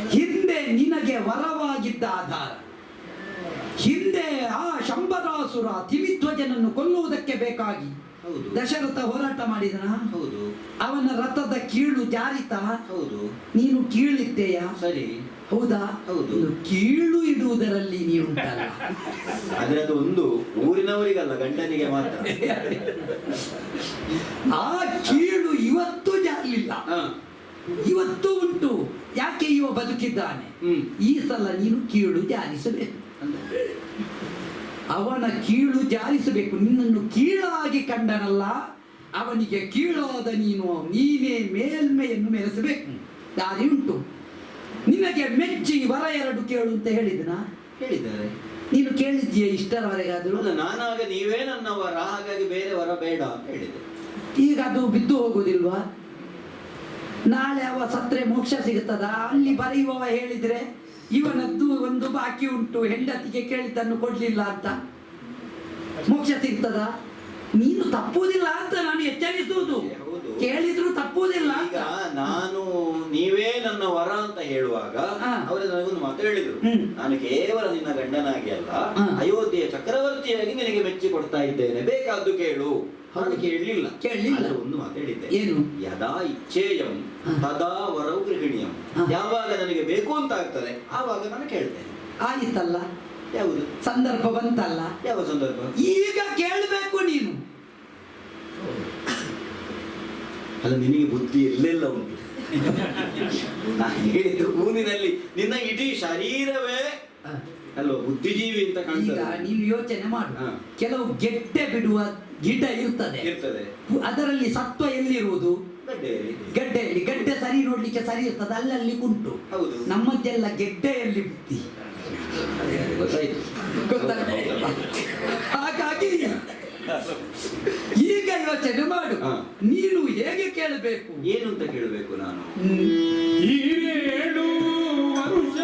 ಹಿಂದೆ ನಿನಗೆ ವರವಾಗಿದ್ದ ಆಧಾರ. ಹಿಂದೆ ಆ ಶಂಬರಾಸುರ ತಿಮಿಧ್ವಜನನ್ನು ಕೊಲ್ಲುವುದಕ್ಕೆ ಬೇಕಾಗಿ ಹೌದು. ದಶರಥ ಹೋರಾಟ ಮಾಡಿದನ. ಹೌದು. ಅವನ ರಥದ ಕೀಳು ಜಾರಿತ. ಹೌದು. ನೀನು ಕೀಳಿದ್ದೆಯಾ? ಸರಿ. ಹೌದಾ? ಹೌದು. ಇದು ಕೀಳು ಇಡುವುದರಲ್ಲಿ ನೀನುಂಟಲ್ಲ. ಆದ್ರೆ ಅದು ಒಂದು ಊರಿನವರಿಗಲ್ಲ, ಗಂಡನಿಗೆ ಮಾತ್ರ. ಆ ಕೀಳು ಇವತ್ತು ಜಾರಲಿಲ್ಲ, ಹಾ. ಇವತ್ತು ಉಂಟು. ಯಾಕೆ ಇವ ಬದುಕಿದ್ದಾನೆ. ಹ್ಮ್. ಈ ಸಲ ನೀನು ಕೀಳು ಜಾರಿಸಬೇಕು. ಅವನ ಕೀಳು ಜಾರಿಸಬೇಕು. ನಿನ್ನನ್ನು ಕೀಳಾಗಿ ಕಂಡನಲ್ಲ, ಅವನಿಗೆ ಕೀಳಾದ ನೀನೇ ಮೇಲ್ಮೆಯನ್ನು ಮೆರೆಸಬೇಕು. ದಾರಿ ಉಂಟು. ನಿನಗೆ ಮೆಚ್ಚಿ ವರ 2 ಕೇಳು ಅಂತ ಹೇಳಿದನ. ಹೇಳಿದ್ದಾರೆ. ನೀನು ಕೇಳಿದ್ಯಾ ಇಷ್ಟರವರೆಗಾದ್ರು? ಅಲ್ಲ, ನಾನಾಗ ನೀವೇ ನನ್ನ ವರ, ಹಾಗಾಗಿ ಬೇರೆ ವರ ಬೇಡ ಅಂತ ಹೇಳಿದೆ. ಈಗ ಅದು ಬಿದ್ದು ಹೋಗುದಿಲ್ವಾ? ನಾಳೆ ಅವ ಸತ್ರೆ ಮೋಕ್ಷ ಸಿಗುತ್ತದ? ಅಲ್ಲಿ ಬರೆಯುವವ ಹೇಳಿದ್ರೆ ಇವನದ್ದು ಒಂದು ಬಾಕಿ ಉಂಟು, ಹೆಂಡತಿಗೆ ಕೇಳಿದ್ದನ್ನು ಕೊಡ್ಲಿಲ್ಲ ಅಂತ ಮೋಕ್ಷ ಸಿಗ್ತದ? ನೀನು ತಪ್ಪುವುದಿಲ್ಲ ಅಂತ ನಾನು ಎಚ್ಚರಿಸುವುದು. ಹೌದು. ಕೇಳಿದ್ರು ತಪ್ಪುವುದಿಲ್ಲ ಈಗ ಅಂತ. ನಾನು ನೀವೇ ನನ್ನ ವರ ಅಂತ ಹೇಳುವಾಗ ಹಾ. ಅವರು ನನಗೊಂದು ಮಾತು ಹೇಳಿದ್ರು. ನಾನು ಕೇವಲ ನಿನ್ನ ಗಂಡನಾಗಿ ಅಲ್ಲ, ಹಾ. ಅಯೋಧ್ಯೆಯ ಚಕ್ರವರ್ತಿಯಾಗಿ ನಿನಗೆ ಮೆಚ್ಚಿ ಕೊಡ್ತಾ ಇದ್ದೇನೆ, ಬೇಕಾದ್ದು ಕೇಳು. ನಾನು ಕೇಳಲಿಲ್ಲ. ಕೇಳಲಿಲ್ಲ. ಒಂದು ಮಾತು ಹೇಳಿದ್ದೆ, ಏನು? ಯದಾ ಇಚ್ಛೇಯಂ ತದಾ ವರವು ಗೃಹಿಣಿಯಂ. ಹಾ. ಯಾವಾಗ ನನಗೆ ಬೇಕು ಅಂತ ಆಗ್ತದೆ ಆವಾಗ ನಾನು ಕೇಳ್ತೇನೆ. ಆಯಿತಲ್ಲ, ಯಾವುದು? ಸಂದರ್ಭ ಬಂತಲ್ಲ, ಯಾವ ಸಂದರ್ಭ? ಈಗ ಕೇಳಬೇಕು ನೀನು. ಅಲ್ಲ, ನಿನಗೆ ಬುದ್ಧಿ ಎಲ್ಲೆಲ್ಲ ಉಂಟು. ನಾನು ಹೇಳಿದ್ದು ಊರಿನಲ್ಲಿ ನಿನ್ನ ಇಡೀ ಶರೀರವೇ ಅಲ್ವಾ ಬುದ್ಧಿಜೀವಿ ಅಂತ ಈಗ ಕಾಣ್ತದೆ. ನೀನು ಯೋಚನೆ ಮಾಡು. ಹಾ. ಕೆಲವು ಗೆಡ್ಡೆ ಬಿಡುವ ಗಿಡ ಇರ್ತದೆ, ಇರ್ತದೆ ಅದರಲ್ಲಿ ಸತ್ವ ಎಲ್ಲಿರುವುದು? ಗಡ್ಡೆಯಲ್ಲಿ. ಗಡ್ಡೆಯಲ್ಲಿ. ಗಡ್ಡೆ ಸರಿ ನೋಡ್ಲಿಕ್ಕೆ ಸರಿ ಇರ್ತದೆ, ಅಲ್ಲಲ್ಲಿ ಉಂಟು. ಹೌದು. ನಮ್ಮದೆಲ್ಲ ಗೆಡ್ಡೆಯಲ್ಲಿ ಬುದ್ಧಿ, ಗೊತ್ತಾಯ್ತು. ಗೊತ್ತಾಗ್ತದಲ್ಲ? ಹಾಗಾಗಿ ಈಗ ಯೋಚನೆ ಮಾಡು. ಹಾ. ನೀನು ಹೇಗೆ ಕೇಳಬೇಕು? ಏನು ಅಂತ ಕೇಳಬೇಕು ನಾನು? ಈರೇಳು ವರುಷ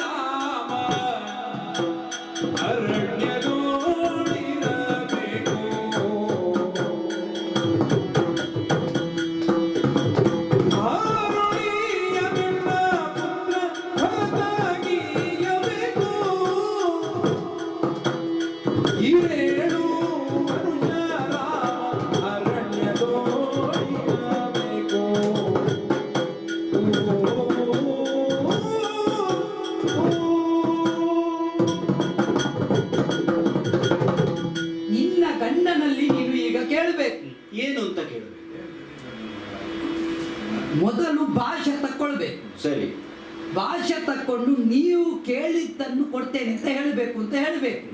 ರಾಮ ಅರಣ್ಯದೋಡಿರಬೇಕು. ಆರುಣಿಯ ಬಿಟ್ಟ ಪುತ್ರ ಭರತಗೀಯಬೇಕು. ಈರೇಳು ವರುಷ ರಾಮ ಅರಣ್ಯದೋಡಿರಬೇಕು. ನಿನ್ನ ಗಂಡನಲ್ಲಿ ನೀನು ಈಗ ಕೇಳಬೇಕು. ಏನು ಅಂತ ಕೇಳಬೇಕು? ಮೊದಲು ಭಾಷೆ ತಕ್ಕೊಳ್ಬೇಕು. ಸರಿ. ಭಾಷೆ ತಕ್ಕೊಂಡು ನೀವು ಕೇಳಿದ್ದನ್ನು ಕೊಡ್ತೇನೆ ಅಂತ ಹೇಳಬೇಕು ಅಂತ ಹೇಳಬೇಕು.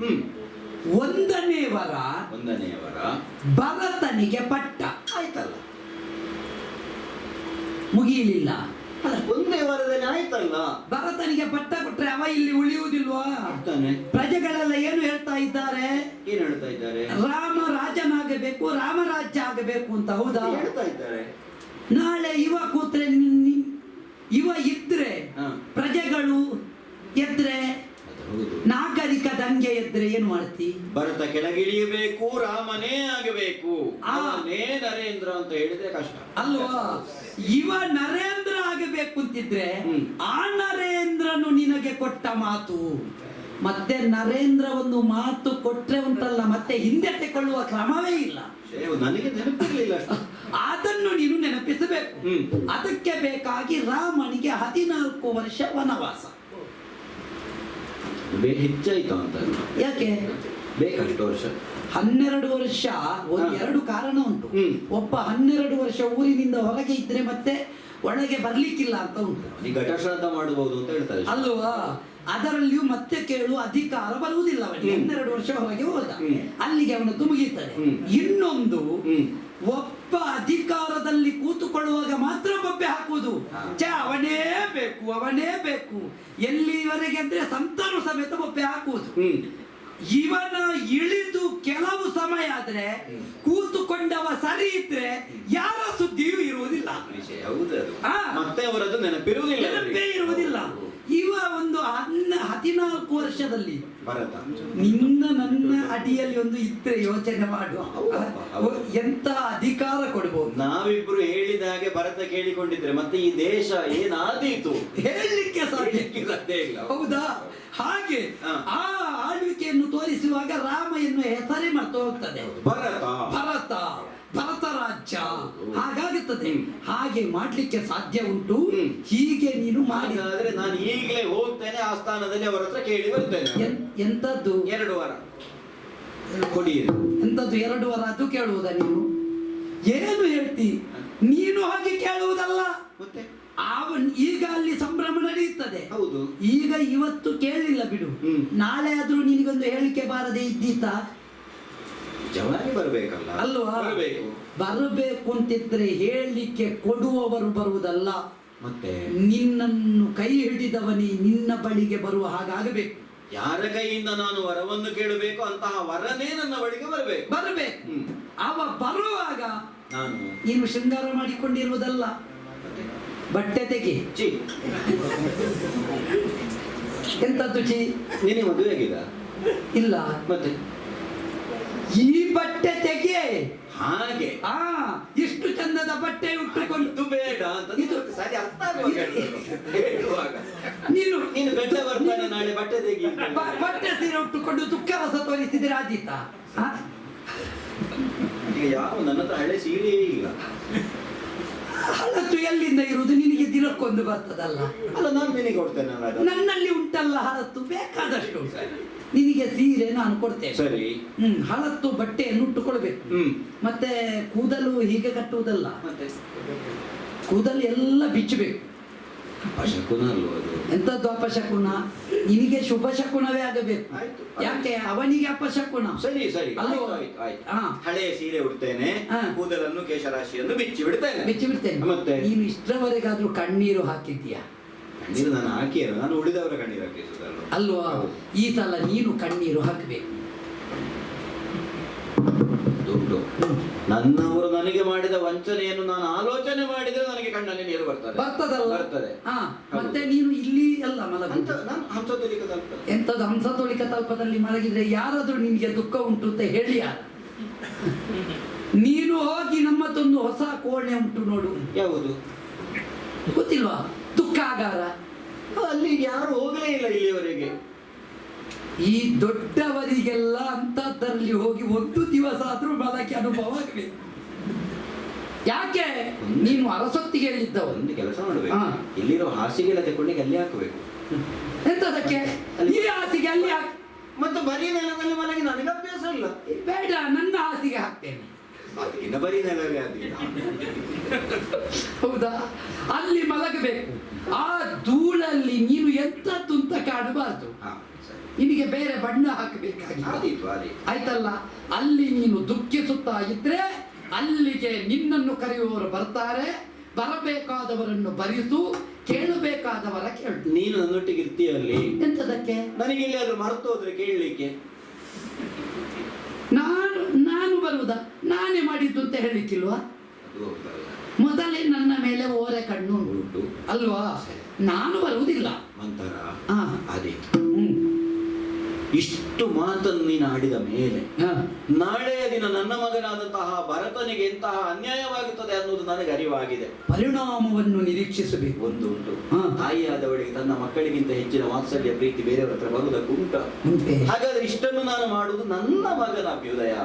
ಒಂದನೇ ವರ ಒಂದನೆಯವರ ಭರತನಿಗೆ ಪಟ್ಟ. ಆಯ್ತಲ್ಲ. ಮುಗಿಯಲಿಲ್ಲ. ಅಲ್ಲ, ಒಂದೇ ವಾರದಲ್ಲಿ ಆಯ್ತಲ್ಲ. ಭರತನಿಗೆ ಪಟ್ಟ ಕೊಟ್ರೆ ಅವ ಇಲ್ಲಿ ಉಳಿಯುವುದಿಲ್ವಾ? ಆಗ್ತಾನೆ. ಪ್ರಜೆಗಳೆಲ್ಲ ಏನು ಹೇಳ್ತಾ ಇದ್ದಾರೆ? ಏನ್ ಹೇಳ್ತಾ ಇದ್ದಾರೆ? ರಾಮ ರಾಜನಾಗಬೇಕು, ರಾಮರಾಜ್ಯ ಆಗಬೇಕು ಅಂತ. ಹೌದಾ? ಹೇಳ್ತಾ ಇದ್ದಾರೆ. ನಾಳೆ ಇವ ಕೂತ್ರೆ ಇವ ಇದ್ರೆ ಹಾ. ಪ್ರಜೆಗಳು ಎದ್ರೆ, ಅದು ಹೌದು. ನಾಗರಿಕ ದಂಗೆ ಎದ್ರೆ ಏನು ಮಾಡ್ತಿ? ಭರತ ಕೆಳಗಿಳಿಯಬೇಕು, ರಾಮನೇ ಆಗಬೇಕು. ಆ. ಅವನೇ ನರೇಂದ್ರ ಅಂತ ಹೇಳಿದ್ರೆ ಕಷ್ಟ ಅಲ್ವಾ? ಇವ ನರೇಂದ್ರ ಆಗಬೇಕು ಅಂತಿದ್ರೆ ಆ ನರೇಂದ್ರನು ನಿನಗೆ ಕೊಟ್ಟ ಮಾತು, ಮತ್ತೆ ನರೇಂದ್ರ ಒಂದು ಮಾತು ಕೊಟ್ರೆ ಉಂಟಲ್ಲ, ಮತ್ತೆ ಹಿಂದೆ ತಗೊಳ್ಳುವ ಕ್ರಮವೇ ಇಲ್ಲ. ನನಗೆ ನೆನಪಿರ್ಲಿಲ್ಲ ಅಷ್ಟು. ಅದನ್ನು ನೀನು ನೆನಪಿಸಬೇಕು. ಅದಕ್ಕೆ ಬೇಕಾಗಿ ರಾಮನಿಗೆ 14 ವರ್ಷ ವನವಾಸ. ಹೆಚ್ಚಾಯ್ತು ಅಂತ. ಯಾಕೆ ಬೇಕಷ್ಟು ವರ್ಷ? 12 ವರ್ಷ. ಒಂದು 2 ಕಾರಣ ಉಂಟು. ಒಬ್ಬ 12 ವರ್ಷ ಊರಿನಿಂದ ಹೊರಗೆ ಇದ್ರೆ ಮತ್ತೆ ಒಳಗೆ ಬರ್ಲಿಕ್ಕಿಲ್ಲ ಅಂತ ಉಂಟು. ಈ ಘಟಶ್ರಾದ್ದ ಮಾಡಬಹುದು ಅಂತ ಹೇಳ್ತಾರೆ. ಅಲ್ವಾ? ಅದರಲ್ಲಿಯೂ ಮತ್ತೆ ಕೇಳುವ ಅಧಿಕಾರ ಬರುವುದಿಲ್ಲ ಅವನಿಗೆ. 12 ವರ್ಷ ಹೊರಗೆ ಹೋದ, ಅಲ್ಲಿಗೆ ಅವನದ್ದು ಮುಗಿಯುತ್ತದೆ. ಇನ್ನೊಂದು, ಒಬ್ಬ ಅಧಿಕಾರದಲ್ಲಿ ಕೂತುಕೊಳ್ಳುವಾಗ ಮಾತ್ರ ಬೊಬ್ಬೆ ಹಾಕುವುದು. ಅವನೇ ಬೇಕು, ಅವನೇ ಬೇಕು. ಎಲ್ಲಿವರೆಗೆ ಅಂದ್ರೆ ಸಂತಾನ ಸಮೇತ ಬೊಬ್ಬೆ ಹಾಕುವುದು. ಇವನ ಇಳಿದು ಕೆಲವು ಸಮಯ ಆದ್ರೆ ಕೂತುಕೊಂಡವ ಸರಿ ಇದ್ರೆ ಯಾರ ಸುದ್ದಿಯೂ ಇರುವುದಿಲ್ಲ. ಮತ್ತೆ ಅವರದ್ದು ನೆನಪಿರುವುದಿಲ್ಲ, ನೆನಪೇ ಇರುವುದಿಲ್ಲ. ಇವ ಒಂದು 14 ವರ್ಷದಲ್ಲಿ ಭರತ ನಿನ್ನ ನನ್ನ ಅಡಿಯಲ್ಲಿ ಒಂದು ಇದ್ರೆ ಯೋಚನೆ ಮಾಡುವ ಎಂತ ಅಧಿಕಾರ ಕೊಡ್ಬೋದು. ನಾವಿಬ್ರು ಹೇಳಿದ ಹಾಗೆ ಭರತ ಕೇಳಿಕೊಂಡಿದ್ರೆ ಮತ್ತೆ ಈ ದೇಶ ಏನಾದೀತು ಹೇಳಲಿಕ್ಕೆ ಸಾಧ್ಯ ಇಲ್ಲ. ಹೌದಾ? ಹಾಗೆ ಆ ಆಳ್ವಿಕೆಯನ್ನು ತೋರಿಸುವಾಗ ರಾಮ ಎನ್ನುವ ಹೆಸರೇ ಮರ್ತು ಹೋಗ್ತದೆ. ಭರತ ಭರತ, ಭರತ ರಾಜ್ಯ ಹಾಗಾಗುತ್ತದೆ. ಹಾಗೆ ಮಾಡ್ಲಿಕ್ಕೆ ಸಾಧ್ಯ ಉಂಟು. ಹೀಗೆ ನೀನು ಮಾಡಿದ್ರೆ ನಾನು ಈಗಲೇ ಹೋಗ್ತೇನೆ, ಆ ಸ್ಥಾನದಲ್ಲಿ ಅವರ ಹತ್ರ ಕೇಳಿ ಬರ್ತೇನೆ. ಎಂತದ್ದು 2 ವಾರ ಕೊಡಿ. ಎಂತದ್ದು 2 ವಾರ? ಅದು ಕೇಳುವುದ ನೀನು? ಏನು ಹೇಳ್ತಿ ನೀನು? ಹಾಗೆ ಕೇಳುವುದಲ್ಲ. ಮತ್ತೆ ಈಗ ಅಲ್ಲಿ ಸಂಭ್ರಮ ನಡೆಯುತ್ತದೆ. ಹೌದು. ಈಗ ಇವತ್ತು ಕೇಳಲಿಲ್ಲ ಬಿಡು, ನಾಳೆ ಆದ್ರೂ ನಿನಗೊಂದು ಹೇಳಿಕೆ ಬಾರದೆ ಇದ್ದೀತ? ಜವಾರಿ ಬರಬೇಕಲ್ಲ. ಅಲ್ವಾ? ಬರಬೇಕು ಅಂತಿದ್ರೆ ಹೇಳಲಿಕ್ಕೆ ಕೊಡುವವರು ಬರುವುದಲ್ಲ, ಮತ್ತೆ ನಿನ್ನನ್ನು ಕೈ ಹಿಡಿದವನೇ ನಿನ್ನ ಬಳಿಗೆ ಬರುವ ಹಾಗಾಗಬೇಕು. ಯಾರ ಕೈಯಿಂದ ನಾನು ವರವನ್ನು ಕೇಳಬೇಕು ಅಂತಹ ವರನೇ ನನ್ನ ಬಳಿಗೆ ಬರಬೇಕು. ಅವ ಬರುವಾಗ ನಾನು ನೀನು ಶೃಂಗಾರ ಮಾಡಿಕೊಂಡಿರುವುದಲ್ಲ, ಬಟ್ಟೆ ತೆಗೆ. ಎಂತದ್ದು ಚಿ? ನಿನಗೆ ಮದುವೆ ಆಗಿದ? ಇಲ್ಲ. ಮತ್ತೆ ಈ ಬಟ್ಟೆ ತೆಗೆ. ಹಾಗೆ ಆ ಇಷ್ಟು ಚಂದದ ಬಟ್ಟೆ ಉಟ್ಟುಕೊಂಡು ಇದು ಬೇಡ ಅಂತ ಇದು ಸರಿ ಅರ್ಥ ಆಗುವಾಗ ಹೇಳುವಾಗ ನೀನು ನೀನು ಗಡ್ಡ ಬರ್ತಾನೆ ನಾಳೆ ಬಟ್ಟೆ ತೆಗಿ ಬಟ್ಟೆ ಸೀರೆ ಉಟ್ಟುಕೊಂಡು ದುಃಖರಸ ತೋರಿಸಿದ್ರೆ ಆದೀತ? ಈಗ ಯಾವ ನನ್ನ ಹತ್ರ ಹಳೆ ಸೀರೆಯೇ ಇಲ್ಲ. ಹಳತ್ತು ಎಲ್ಲಿಂದ ಇರುವುದು? ನಿನಗೆ ದಿನಕ್ಕೊಂದು ಬರ್ತದಲ್ಲ. ಅಲ್ಲ ನಾನು ನಿನಗೆ ಕೊಡ್ತೇನೆ ನಾನು. ನನ್ನಲ್ಲಿ ಉಂಟಲ್ಲ ಹಳತ್ತು, ಬೇಕಾದಷ್ಟು. ನಿನಗೆ ಸೀರೆ ನಾನು ಕೊಡ್ತೇನೆ. ಸರಿ. ಹಳತ್ತು ಬಟ್ಟೆಯನ್ನು ಉಟ್ಟುಕೊಳ್ಬೇಕು. ಮತ್ತೆ ಕೂದಲು ಹೀಗೆ ಕಟ್ಟುವುದಲ್ಲ, ಮತ್ತೆ ಕೂದಲು ಎಲ್ಲ ಬಿಚ್ಚಬೇಕು. ಅಪಶಕುನ ಅಲ್ವ ಅದು? ಎಂತದ್ದು ಅಪಶಕುನ? ನಿನಗೆ ಶುಭ ಶಕುನವೇ ಆಗಬೇಕು. ಆಯ್ತು. ಯಾಕೆ ಅವನಿಗೆ ಅಪಶಕುನ? ಸರಿ ಸರಿ ಅಲ್ವೋ? ಆಯ್ತು ಆಯ್ತು ಹಾ. ಹಳೆಯ ಸೀರೆ ಉಡ್ತೇನೆ, ಕೂದಲನ್ನು ಕೇಶರಾಶಿಯನ್ನು ಬಿಚ್ಚಿ ಬಿಡ್ತೇನೆ. ಬಿಚ್ಚಿ ಬಿಡ್ತೇನೆ. ಮತ್ತೆ ನೀನು ಇಷ್ಟರವರೆಗಾದ್ರೂ ಕಣ್ಣೀರು ಹಾಕಿದ್ದೀಯಾ? ಕಣ್ಣೀರು ನಾನು ಹಾಕಿಯಲ್ಲ, ನಾನು ಉಳಿದವರ ಕಣ್ಣೀರು ಹಾಕಿಸುದಲ್ಲ ಅಲ್ವಾ? ಈ ಸಲ ನೀನು ಕಣ್ಣೀರು ಹಾಕಬೇಕು. ದುಡ್ಡು ನನ್ನವರು ನನಗೆ ಮಾಡಿದ ವಂಚನೆಯನ್ನು ನಾನು ಆಲೋಚನೆ ಮಾಡಿದ್ರೆ ನನಗೆ ಕಣ್ಣಲ್ಲಿ ನೀರು ಬರ್ತದೆ. ಬರ್ತದಲ್ಲ? ಬರ್ತದೆ. ಮತ್ತೆ ನೀನು ಇಲ್ಲಿ ಎಲ್ಲ ಮಲಗುದು. ನಾನು ಹಂಸತೋಲಿಕ ತಲುಪ ಎಂತದ್ದು ಹಂಸತೋಳಿಕ ತಲ್ಪದಲ್ಲಿ ಮಲಗಿದ್ರೆ ಯಾರಾದ್ರೂ ನಿನಗೆ ದುಃಖ ಉಂಟು ಅಂತ ಹೇಳಿ ಯಾರು? ನೀನು ಹೋಗಿ ನಮ್ಮದೊಂದು ಹೊಸ ಕೋಣೆ ಉಂಟು ನೋಡು. ಯಾವುದು? ಗೊತ್ತಿಲ್ವಾ? ದುಃಖಾಗಾರ. ಅಲ್ಲಿ ಯಾರು ಹೋಗಲೇ ಇಲ್ಲ ಇಲ್ಲಿಯವರೆಗೆ. ಈ ದೊಡ್ಡವರಿಗೆಲ್ಲ ಅಂತದ್ರಲ್ಲಿ ಹೋಗಿ ಒಂದು ದಿವಸ ಆದ್ರೂ ಮಲಗಿ ಅನುಭವ ಆಗಬೇಕು. ಯಾಕೆ? ನೀನು ಅರಸೊತ್ತಿಗೆ ಹೇಳಿದ್ದವ. ಒಂದು ಕೆಲಸ ಮಾಡಬೇಕು, ಇಲ್ಲಿರೋ ಹಾಸಿಗೆಲ್ಲ ತಗೊಂಡಿಗೆ ಅಲ್ಲಿ ಹಾಕಬೇಕು. ಎಂತದಕ್ಕೆ? ಈ ಹಾಸಿಗೆ ಅಲ್ಲಿ ಹಾಕಿ ಮತ್ತೆ ಬರೀ ನೆಲದಲ್ಲಿ ಮಲಗಿ ನನಗೆ ಅಭ್ಯಾಸ ಇಲ್ಲ. ಬೇಡ, ನನ್ನ ಹಾಸಿಗೆ ಹಾಕ್ತೇನೆ. ಇನ್ನು ಬರೀ ನೆಲವೇ ಅದಿಲ್ಲ. ಹೌದಾ? ಅಲ್ಲಿ ಮಲಗಬೇಕು. ಆ ಧೂಳಲ್ಲಿ ನೀನು ಎಂತದ್ದು ಅಂತ ಕಾಣಬಾರ್ದು. ನಿನಗೆ ಬೇರೆ ಬಣ್ಣ ಹಾಕಬೇಕಾಗಿತ್ತು. ಆಯ್ತಲ್ಲ? ಅಲ್ಲಿ ನೀನು ದುಃಖಿಸುತ್ತಾ ಇದ್ರೆ ಅಲ್ಲಿಗೆ ನಿನ್ನನ್ನು ಕರೆಯುವವರು ಬರ್ತಾರೆ. ಬರಬೇಕಾದವರನ್ನು ಬರಿಸು, ಕೇಳಬೇಕಾದವರ ಕೇಳು. ನೀನು ನನ್ನೊಟ್ಟಿಗೆ ಇರ್ತೀಯ ಅಲ್ಲಿ. ಎಂತದಕ್ಕೆ? ನನಗೆ ಇಲ್ಲಿ ಆದ್ರೂ ಮರೆತು ಹೋದ್ರೆ ಕೇಳಲಿಕ್ಕೆ. ನಾನು ಬರುವುದಾ? ನಾನೇ ಮಾಡಿದ್ದು ಅಂತ ಹೇಳಿಕ್ಕಿಲ್ವಾ? ಮೊದಲೇ ನನ್ನ ಮೇಲೆ ಓರೆ ಕಣ್ಣು ಉಂಟು ಅಲ್ವಾ? ನಾನು ಬರುವುದಿಲ್ಲ. ಮಂತರ ಹಾ, ಆದೀತು. ಇಷ್ಟು ಮಾತನ್ನು ನೀನು ಆಡಿದ ಮೇಲೆ ನಾಳೆಯ ದಿನ ನನ್ನ ಮಗನಾದಂತಹ ಭರತನಿಗೆ ಎಂತಹ ಅನ್ಯಾಯವಾಗುತ್ತದೆ ಅನ್ನೋದು ನನಗೆ ಅರಿವಾಗಿದೆ. ಪರಿಣಾಮವನ್ನು ನಿರೀಕ್ಷಿಸಬೇಕು. ಒಂದು ಉಂಟು, ತಾಯಿಯಾದವಳಿಗೆ ತನ್ನ ಮಕ್ಕಳಿಗಿಂತ ಹೆಚ್ಚಿನ ವಾತ್ಸಲ್ಯ ಪ್ರೀತಿ ಬೇರೆಯವರ ಹತ್ರ ಬರುವುದಕ್ಕುಂಟ. ಹಾಗಾದ್ರೆ ಇಷ್ಟನ್ನು ನಾನು ಮಾಡುವುದು ನನ್ನ ಮಗನ ಅಭ್ಯುದಯ,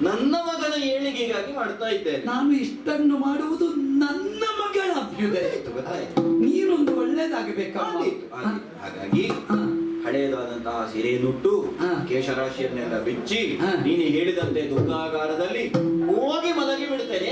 ನನ್ನ ಮಗನ ಏಳಿಗೆಗಾಗಿ ಮಾಡ್ತಾ ಇದ್ದೇನೆ. ನಾನು ಇಷ್ಟನ್ನು ಮಾಡುವುದು ನನ್ನ ಮಗಳ ಅಭ್ಯುದಯ. ನೀನೊಂದು ಒಳ್ಳೇದಾಗಬೇಕಾಗಿ ಹಾಗಾಗಿ ಹಳೆಯದಾದಂತಹ ಸೀರೆಯನ್ನುಟ್ಟು ಕೇಶರಾಶಿಯನ್ನೆಲ್ಲ ಬಿಚ್ಚಿ ನೀನು ಹೇಳಿದಂತೆ ದುಃಖಾಗಾರದಲ್ಲಿ ಹೋಗಿ ಮಲಗಿ ಬಿಡ್ತೇನೆ.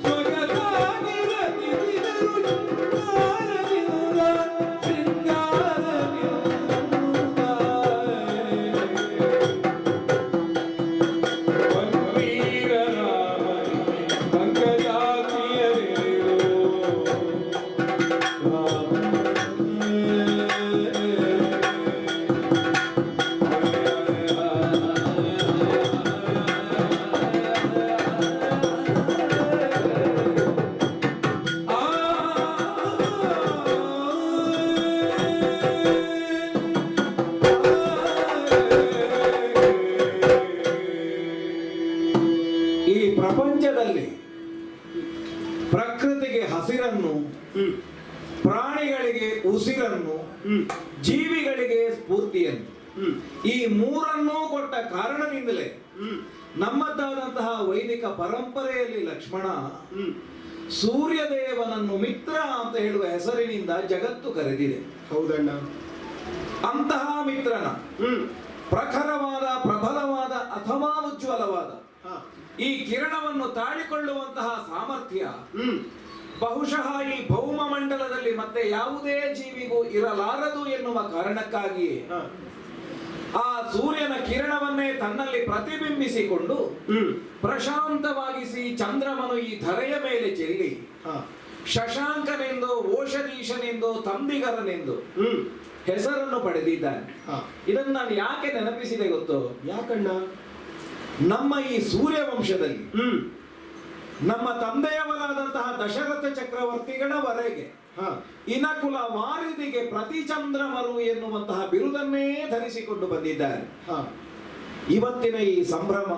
ಸೊಗಸಾಗಿರದಿದ್ದರು ಶೃಂಗಾರದಿಂದ ಈ ಪ್ರಪಂಚದಲ್ಲಿ ಪ್ರಕೃತಿಗೆ ಹಸಿರನ್ನು, ಪ್ರಾಣಿಗಳಿಗೆ ಉಸಿರನ್ನು, ಜೀವಿಗಳಿಗೆ ಸ್ಫೂರ್ತಿಯನ್ನು, ಈ ಮೂರನ್ನೂ ಕೊಟ್ಟ ಕಾರಣದಿಂದಲೇ ನಮ್ಮದಾದಂತಹ ವೈದಿಕ ಪರಂಪರೆಯಲ್ಲಿ ಲಕ್ಷ್ಮಣ ಸೂರ್ಯದೇವನನ್ನು ಮಿತ್ರ ಅಂತ ಹೇಳುವ ಹೆಸರಿನಿಂದ ಜಗತ್ತು ಕರೆದಿದೆ. ಹೌದಣ್ಣ. ಅಂತಹ ಮಿತ್ರನ ಪ್ರಖರವಾದ, ಪ್ರಬಲವಾದ ಅಥವಾ ಉಜ್ವಲವಾದ ಈ ಕಿರಣವನ್ನು ತಾಳಿಕೊಳ್ಳುವಂತಹ ಸಾಮರ್ಥ್ಯ ಬಹುಶಃ ಈ ಭೌಮ ಮಂಡಲದಲ್ಲಿ ಮತ್ತೆ ಯಾವುದೇ ಜೀವಿಗೂ ಇರಲಾರದು ಎನ್ನುವ ಕಾರಣಕ್ಕಾಗಿ ಆ ಸೂರ್ಯನ ಕಿರಣವನ್ನೇ ತನ್ನಲ್ಲಿ ಪ್ರತಿಬಿಂಬಿಸಿಕೊಂಡು ಪ್ರಶಾಂತವಾಗಿಸಿ ಚಂದ್ರಮನು ಈ ಧರೆಯ ಮೇಲೆ ಚೆಲ್ಲಿ ಶಶಾಂಕನೆಂದು, ಓಷಧೀಶನೆಂದು, ತಂಬಿಗರನೆಂದು ಹೆಸರನ್ನು ಪಡೆದಿದ್ದಾನೆ. ಇದನ್ನು ನಾನು ಯಾಕೆ ನೆನಪಿಸಿದೆ ಗೊತ್ತು? ಯಾಕಣ್ಣ? ನಮ್ಮ ಈ ಸೂರ್ಯ ವಂಶದಲ್ಲಿ ನಮ್ಮ ತಂದೆಯವರಾದಂತಹ ದಶರಥ ಚಕ್ರವರ್ತಿಗಳವರೆಗೆ ಇನಕುಲ ವಾರಿದಿಗೆ ಪ್ರತಿಚಂದ್ರಮರು ಎನ್ನುವಂತಹ ಬಿರುದನ್ನೇ ಧರಿಸಿಕೊಂಡು ಬಂದಿದ್ದಾರೆ. ಇವತ್ತಿನ ಈ ಸಂಭ್ರಮ,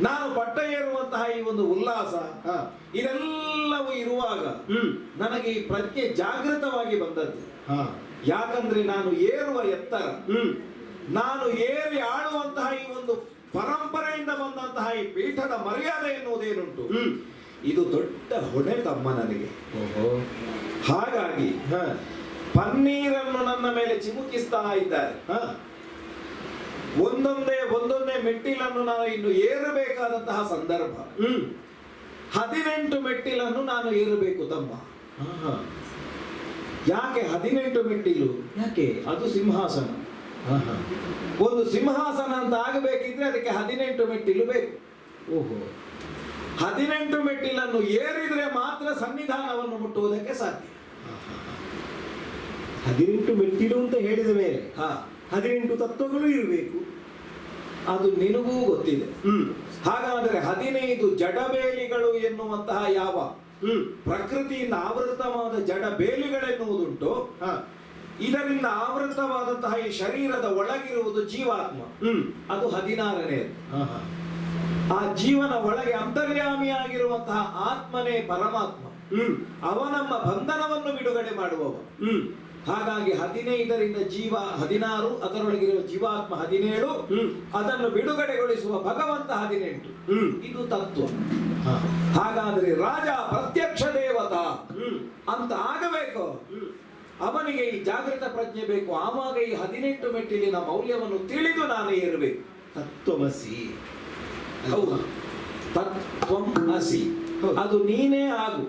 ನಾನು ಪಟ್ಟ ಏರುವಂತಹ ಈ ಒಂದು ಉಲ್ಲಾಸ, ಇದೆಲ್ಲವೂ ಇರುವಾಗ ನನಗೆ ಈ ಪ್ರಜ್ಞೆ ಜಾಗೃತವಾಗಿ ಬಂದದ್ದು. ಯಾಕಂದ್ರೆ ನಾನು ಏರುವ ಎತ್ತರ, ನಾನು ಏರಿ ಆಳುವಂತಹ ಈ ಒಂದು ಪರಂಪರೆಯಿಂದ ಬಂದಂತಹ ಈ ಪೀಠದ ಮರ್ಯಾದೆ ಎನ್ನುವುದೇನುಂಟು, ಇದು ದೊಡ್ಡ ಹೊಣೆ ತಮ್ಮ ನನಗೆ. ಹಾಗಾಗಿ ಪನ್ನೀರನ್ನು ನನ್ನ ಮೇಲೆ ಚಿಮುಕಿಸ್ತಾ ಇದ್ದಾರೆ. ಒಂದೊಂದೇ ಮೆಟ್ಟಿಲನ್ನು ನಾನು ಇನ್ನು ಏರಬೇಕಾದಂತಹ ಸಂದರ್ಭ. 18 ಮೆಟ್ಟಿಲನ್ನು ನಾನು ಏರಬೇಕು ತಮ್ಮ. ಯಾಕೆ 18 ಮೆಟ್ಟಿಲು? ಯಾಕೆ? ಅದು ಸಿಂಹಾಸನ. ಒಂದು ಸಿಂಹಾಸನ ಅಂತ ಆಗಬೇಕಿದ್ರೆ ಅದಕ್ಕೆ 18 ಮೆಟ್ಟಿಲು ಬೇಕು. ಓಹೋ. 18 ಮೆಟ್ಟಿಲನ್ನು ಏರಿದ್ರೆ ಮಾತ್ರ ಸನ್ನಿಧಾನವನ್ನು ಮುಟ್ಟುವುದಕ್ಕೆ ಸಾಧ್ಯ. 18 ಮೆಟ್ಟಿಲು ಅಂತ ಹೇಳಿದ ಮೇಲೆ 18 ತತ್ವಗಳು ಇರಬೇಕು. ಅದು ನಿನಗೂ ಗೊತ್ತಿದೆ. ಹಾಗಾದರೆ 15 ಜಡಬೇಲಿಗಳು ಎನ್ನುವಂತಹ ಯಾವ ಪ್ರಕೃತಿಯಿಂದ ಆವೃತವಾದ ಜಡ ಬೇಲಿಗಳೆನ್ನುವುದುಂಟು, ಇದರಿಂದ ಆವೃತವಾದಂತಹ ಈ ಶರೀರದ ಒಳಗಿರುವುದು ಜೀವಾತ್ಮ. ಅದು 16ನೇ. ಆ ಜೀವನ ಒಳಗೆ ಅಂತರ್ಯಾಮಿಯಾಗಿರುವಂತಹ ಆತ್ಮನೇ ಪರಮಾತ್ಮ. ಅವ ನಮ್ಮ ಬಂಧನವನ್ನು ಬಿಡುಗಡೆ ಮಾಡುವವ. ಹಾಗಾಗಿ 15ರಿಂದ ಜೀವ 16, ಅದರೊಳಗಿರುವ ಜೀವಾತ್ಮ 17, ಅದನ್ನು ಬಿಡುಗಡೆಗೊಳಿಸುವ ಭಗವಂತ 18. ಇದು ತತ್ವ. ಹಾಗಾದ್ರೆ ರಾಜ ಪ್ರತ್ಯಕ್ಷ ದೇವತಾ ಅಂತ ಆಗಬೇಕು. ಅವನಿಗೆ ಈ ಜಾಗೃತ ಪ್ರಜ್ಞೆ ಬೇಕು. ಆವಾಗ ಈ 18 ಮೆಟ್ಟಿಲಿನ ಮೌಲ್ಯವನ್ನು ತಿಳಿದು ನಾನು ಏರಬೇಕು. ತತ್ವಮಸಿ. ಹೌದು, ತತ್ವಂ ಅಸಿ, ಅದು ನೀನೇ ಆಗು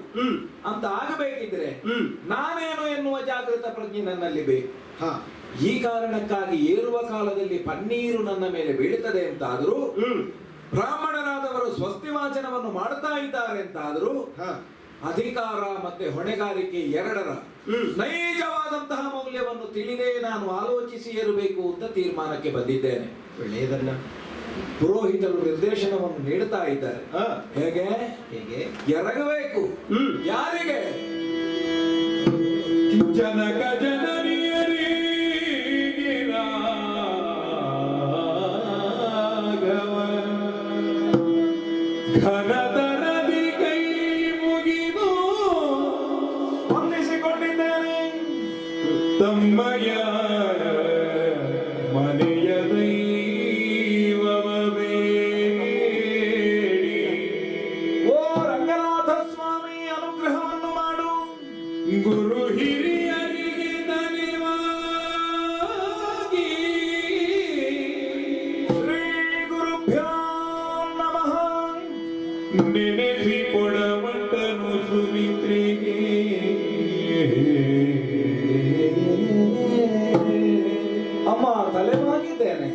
ಅಂತ ಆಗಬೇಕಿದ್ರೆ ನಾನೇನು ಎನ್ನುವ ಜಾಗೃತ ಪ್ರಜ್ಞೆ ನನ್ನಲ್ಲಿ ಬೇಕು. ಈ ಕಾರಣಕ್ಕಾಗಿ ಏರುವ ಕಾಲದಲ್ಲಿ ಪನ್ನೀರು ನನ್ನ ಮೇಲೆ ಬೀಳುತ್ತದೆ ಅಂತಾದರೂ, ಬ್ರಾಹ್ಮಣರಾದವರು ಸ್ವಸ್ತಿ ವಾಚನವನ್ನು ಮಾಡ್ತಾ ಇದ್ದಾರೆ ಅಂತಾದರೂ, ಅಧಿಕಾರ ಮತ್ತೆ ಹೊಣೆಗಾರಿಕೆ ಎರಡರ ನೈಜವಾದಂತಹ ಮೌಲ್ಯವನ್ನು ತಿಳಿದೇ ನಾನು ಆಲೋಚಿಸಿ ಏರಬೇಕು ಅಂತ ತೀರ್ಮಾನಕ್ಕೆ ಬಂದಿದ್ದೇನೆ. ಒಳ್ಳೆಯದನ್ನ. ಪುರೋಹಿತರು ನಿರ್ದೇಶನವನ್ನು ನೀಡುತ್ತಾ ಇದ್ದಾರೆ. ಹೇಗೆ ಹೇಗೆ ಎರಗಬೇಕು? ಯಾರಿಗೆ? ಜನಕ ಜನನಿಯರಿ ಘನತರದಿ ಕೈ ಮುಗಿದು ವಂದಿಸಿಕೊಂಡಿದ್ದೇನೆ. ತಮ್ಮಯ್ಯ ಮನೆಯ ದೈವವ ಬೇಡಿ. ಓ ರಂಗನಾಥ ಸ್ವಾಮಿ, ಅನುಗ್ರಹವನ್ನು ಮಾಡು. ಗುರು ಹಿರಿಯರಿಗೆ ದನಿವಾಗಿ ಶ್ರೀ ಗುರುಭ್ಯೋ ನಮಃ. ನೆನೆಸಿ ಪೊಡಮಂಟನು ಸುಮಿತ್ರೆಗೆ ಅಮ್ಮ ತಲೆಮಾಗಿದ್ದೇನೆ.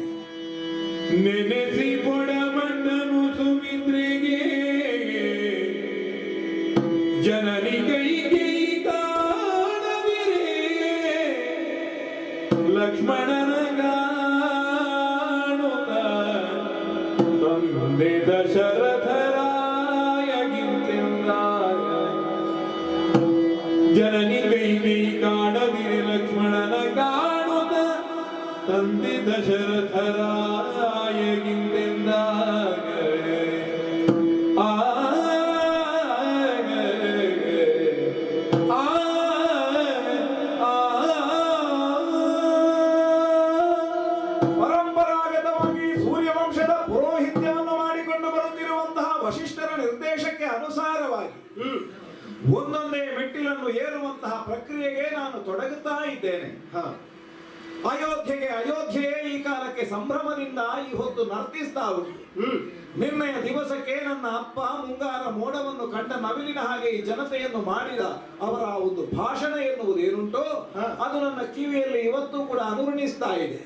ನೆನೆಸಿ ಪೊಡಮಂಟನು ಸುಮಿತ್ರೆಗೆ ಜನನಿ ಕೈಗೆ ಕಾಣವಿರೇ ಲಕ್ಷ್ಮಣನ ಗಾಣುತ್ತ ತಂದೆ ದಶರಥರಾಯಗಿಂತೆಂದಾಗ ಜನನಿ ಕೈಗೆ ಕಾಣವಿರೆ ಲಕ್ಷ್ಮಣನ ಕಾಣುತ್ತ ತಂದೆ ದಶರಥರಾಯಗಿಂತೆಂದಾಗ ಪರಂಪರಾಗತವಾಗಿ ಸೂರ್ಯವಂಶದ ಪುರೋಹಿತ್ಯವನ್ನು ಮಾಡಿಕೊಂಡು ಬರುತ್ತಿರುವಂತಹ ವಶಿಷ್ಠರ ನಿರ್ದೇಶಕ್ಕೆ ಅನುಸಾರವಾಗಿ ಒಂದೊಂದೇ ಮೆಟ್ಟಿಲನ್ನು ಏರುವಂತಹ ಪ್ರಕ್ರಿಯೆಗೆ ನಾನು ತೊಡಗುತ್ತಾ ಇದ್ದೇನೆ. ಅಯೋಧ್ಯೆಯೇ ಈ ಕಾಲಕ್ಕೆ ಸಂಭ್ರಮದಿಂದ ಈ ಹೊತ್ತು ನರ್ತಿಸ್ತಾ ಉಂಟು. ನಿನ್ನೆಯ ದಿವಸಕ್ಕೆ ನನ್ನ ಅಪ್ಪ ಮುಂಗಾರ ಮೋಡವನ್ನು ಕಂಡ ನವಿಲಿನ ಹಾಗೆ ಈ ಜನತೆಯನ್ನು ಮಾಡಿದ ಅವರ ಒಂದು ಭಾಷಣ ಎನ್ನುವುದು ಏನುಂಟೋ ಅದು ನನ್ನ ಕಿವಿಯಲ್ಲಿ ಇವತ್ತು ಕೂಡ ಅನುರಣಿಸ್ತಾ ಇದೆ.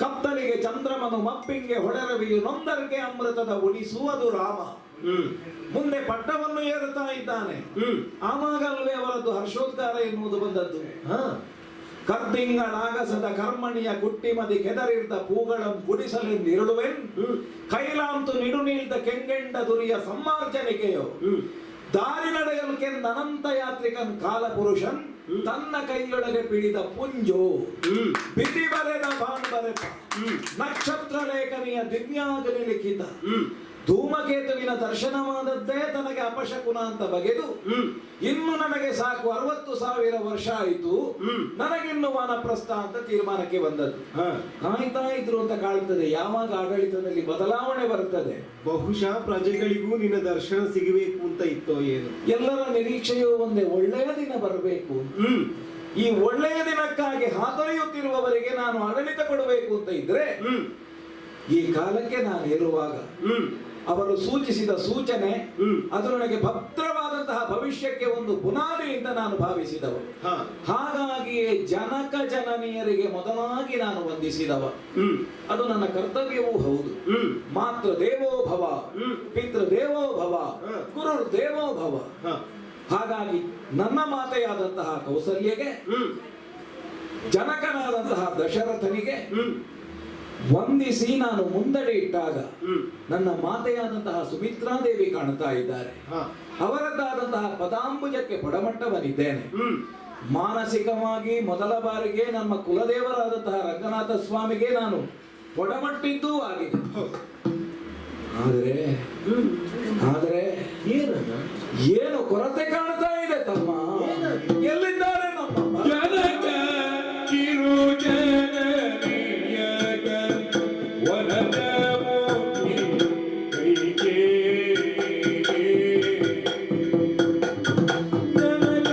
ಕತ್ತಲಿಗೆ ಚಂದ್ರಮನು ಮಪ್ಪಿಂಗೆ ಹೊಡೆರವಿಯು ನೊಂದರ್ಗೆ ಅಮೃತದ ಉಣಿಸುವುದು ರಾಮ. ಮುಂದೆ ಪಟ್ಟವನ್ನು ಏರುತ್ತಾ ಇದ್ದಾನೆ. ಆವಾಗಲ್ವೇ ಅವರದ್ದು ಹರ್ಷೋದ್ಗಾರ ಎನ್ನುವುದು ಬಂದದ್ದು. ಕರ್ದಿಂಗಳಾಗಸದ ಕರ್ಮಣಿಯ ಗುಟ್ಟಿಮದಿ ಕೆದರಿರ್ದ ಪೂಗಳಂ ಗುಡಿಸಲೆಂದಿರುಳುವೆನ್ ಕೈಲಾಂತು ನಿಡು ನೀಳ್ದ ಕೆಂಗೆಂಡ ದುರಿಯ ಸಮ್ಮಾರ್ಜನಿಕೆಯೋ ದಾರಿ ನಡೆಯಲು ಕೆಂದ ಅನಂತ ಯಾತ್ರಿಕನ್ ಕಾಲ ಪುರುಷನ್ ತನ್ನ ಕೈಯೊಳಗೆ ಪಿಡಿದ ಪುಂಜೋ ಬಿಸಿ ಬರೆದ ಬಾಣ್ ಬರೆಪ ನಕ್ಷತ್ರ ಲೇಖನಿಯ ದಿವ್ಯಾಗಲಿ ಲಿಖಿತ ಧೂಮಕೇತುವಿನ ದರ್ಶನವಾದದ್ದೇ ತನಗೆ ಅಪಶಕುನ ಅಂತ ಬಗೆದು ಇನ್ನು ನನಗೆ ಸಾಕು 60,000 ವರ್ಷ ಆಯಿತು, ನನಗಿನ್ನು ವಾನಪ್ರಸ್ಥ ಅಂತ ತೀರ್ಮಾನಕ್ಕೆ ಬಂದದ್ದು. ಕಾಯ್ತಾ ಇದ್ರು ಅಂತ ಕಾಣ್ತದೆ, ಯಾವಾಗ ಆಡಳಿತದಲ್ಲಿ ಬದಲಾವಣೆ ಬರ್ತದೆ. ಬಹುಶಃ ಪ್ರಜೆಗಳಿಗೂ ನಿನ್ನ ದರ್ಶನ ಸಿಗಬೇಕು ಅಂತ ಇತ್ತೋ ಏನು? ಎಲ್ಲರ ನಿರೀಕ್ಷೆಯು ಒಂದೇ, ಒಳ್ಳೆಯ ದಿನ ಬರಬೇಕು. ಈ ಒಳ್ಳೆಯ ದಿನಕ್ಕಾಗಿ ಹಾತೊರೆಯುತ್ತಿರುವವರಿಗೆ ನಾನು ಆಡಳಿತ ಕೊಡಬೇಕು ಅಂತ ಇದ್ರೆ ಈ ಕಾಲಕ್ಕೆ ನಾನು ಇರುವಾಗ ಅವರು ಸೂಚಿಸಿದ ಸೂಚನೆ ಅದು ನನಗೆ ಭದ್ರವಾದಂತಹ ಭವಿಷ್ಯಕ್ಕೆ ಒಂದು ಬುನಾದಿ ಅಂತ ನಾನು ಭಾವಿಸಿದವ. ಹಾಗಾಗಿಯೇ ಜನಕ ಜನನಿಯರಿಗೆ ಮೊದಲಾಗಿ ನಾನು ವಂದಿಸಿದವ. ಅದು ನನ್ನ ಕರ್ತವ್ಯವೂ ಹೌದು. ಮಾತೃ ದೇವೋ ಭವ, ಪಿತೃ ದೇವೋ ಭವ, ಗುರು ದೇವೋ ಭವ. ಹಾಗಾಗಿ ನನ್ನ ಮಾತೆಯಾದಂತಹ ಕೌಸಲ್ಯಗೆ, ಜನಕನಾದಂತಹ ದಶರಥನಿಗೆ ವಂದಿಸಿ ನಾನು ಮುಂದಡೆ ಇಟ್ಟಾಗ ನನ್ನ ಮಾತೆಯಾದಂತಹ ಸುಮಿತ್ರಾದೇವಿ ಕಾಣುತ್ತಾ ಇದ್ದಾರೆ. ಅವರದ್ದಾದಂತಹ ಪದಾಂಬುಜಕ್ಕೆ ಪೊಡಮಟ್ಟವನಿದ್ದೇನೆ. ಮಾನಸಿಕವಾಗಿ ಮೊದಲ ಬಾರಿಗೆ ನಮ್ಮ ಕುಲದೇವರಾದಂತಹ ರಂಗನಾಥ ಸ್ವಾಮಿಗೆ ನಾನು ಪೊಡಮಟ್ಟಿದ್ದೂ ಆಗಿದೆ. ಆದರೆ ಏನು ಕೊರತೆ ಕಾಣ್ತಾ ಇದೆ ತಮ್ಮ? ಎಲ್ಲಿದ್ದಾರೆ ನಮ್ಮ ಜನಕ ಕಿರು ಜನನಿಯಗ ವನದ ಮೋಹಿ ಕೈಗೆ ನನಗ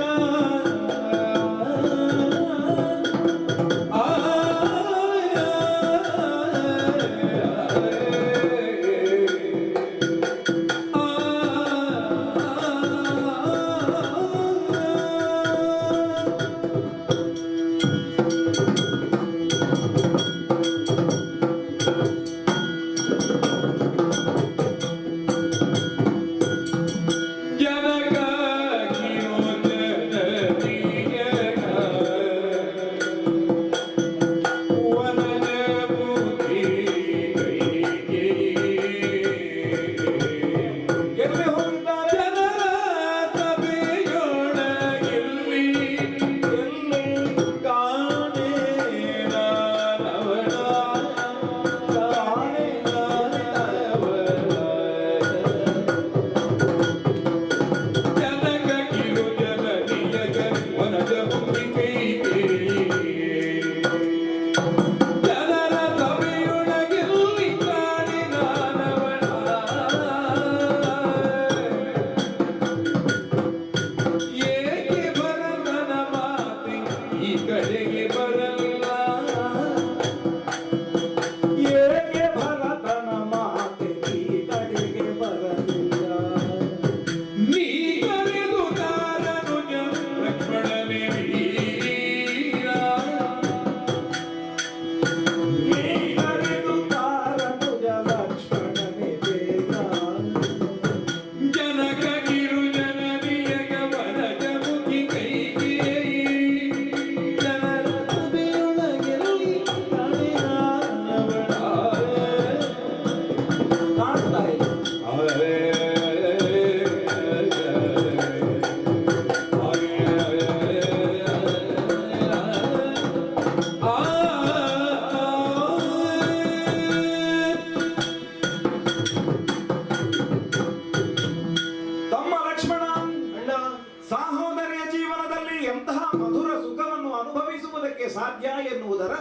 ಸಹೋದರಿಯ ಜೀವನದಲ್ಲಿ ಎಂತಹ ಮಧುರ ಸುಖವನ್ನು ಅನುಭವಿಸುವುದಕ್ಕೆ ಸಾಧ್ಯ ಎನ್ನುವುದರ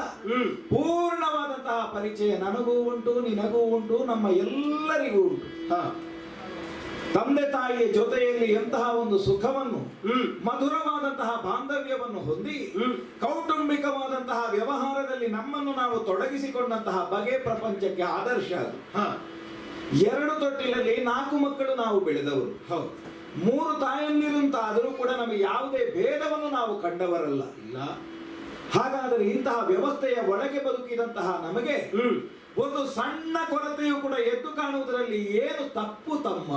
ಪೂರ್ಣವಾದಂತಹ ಪರಿಚಯ ನನಗೂ ಉಂಟು, ನಿನಗೂ ಉಂಟು, ನಮ್ಮ ಎಲ್ಲರಿಗೂ ಉಂಟು. ತಂದೆ ತಾಯಿಯ ಜೊತೆಯಲ್ಲಿ ಎಂತಹ ಒಂದು ಸುಖವನ್ನು, ಮಧುರವಾದಂತಹ ಬಾಂಧವ್ಯವನ್ನು ಹೊಂದಿ ಕೌಟುಂಬಿಕವಾದಂತಹ ವ್ಯವಹಾರದಲ್ಲಿ ನಮ್ಮನ್ನು ನಾವು ತೊಡಗಿಸಿಕೊಂಡಂತಹ ಬಗೆ ಪ್ರಪಂಚಕ್ಕೆ ಆದರ್ಶ ಅದು. 2 ತೊಟ್ಟಿಲಲ್ಲಿ 4 ಮಕ್ಕಳು ನಾವು ಬೆಳೆದವರು. 3 ತಾಯಂದಿರು ಅಂತ ಆದರೂ ಕೂಡ ನಮಗೆ ಯಾವುದೇ ಭೇದವನ್ನು ನಾವು ಕಂಡವರಲ್ಲ. ಇಲ್ಲ. ಹಾಗಾದರೆ ಇಂತಹ ವ್ಯವಸ್ಥೆಯ ಒಳಗೆ ಬದುಕಿದಂತಹ ನಮಗೆ ಒಂದು ಸಣ್ಣ ಕೊರತೆಯು ಕೂಡ ಎದ್ದು ಕಾಣುವುದರಲ್ಲಿ ಏನು ತಪ್ಪು ತಮ್ಮ?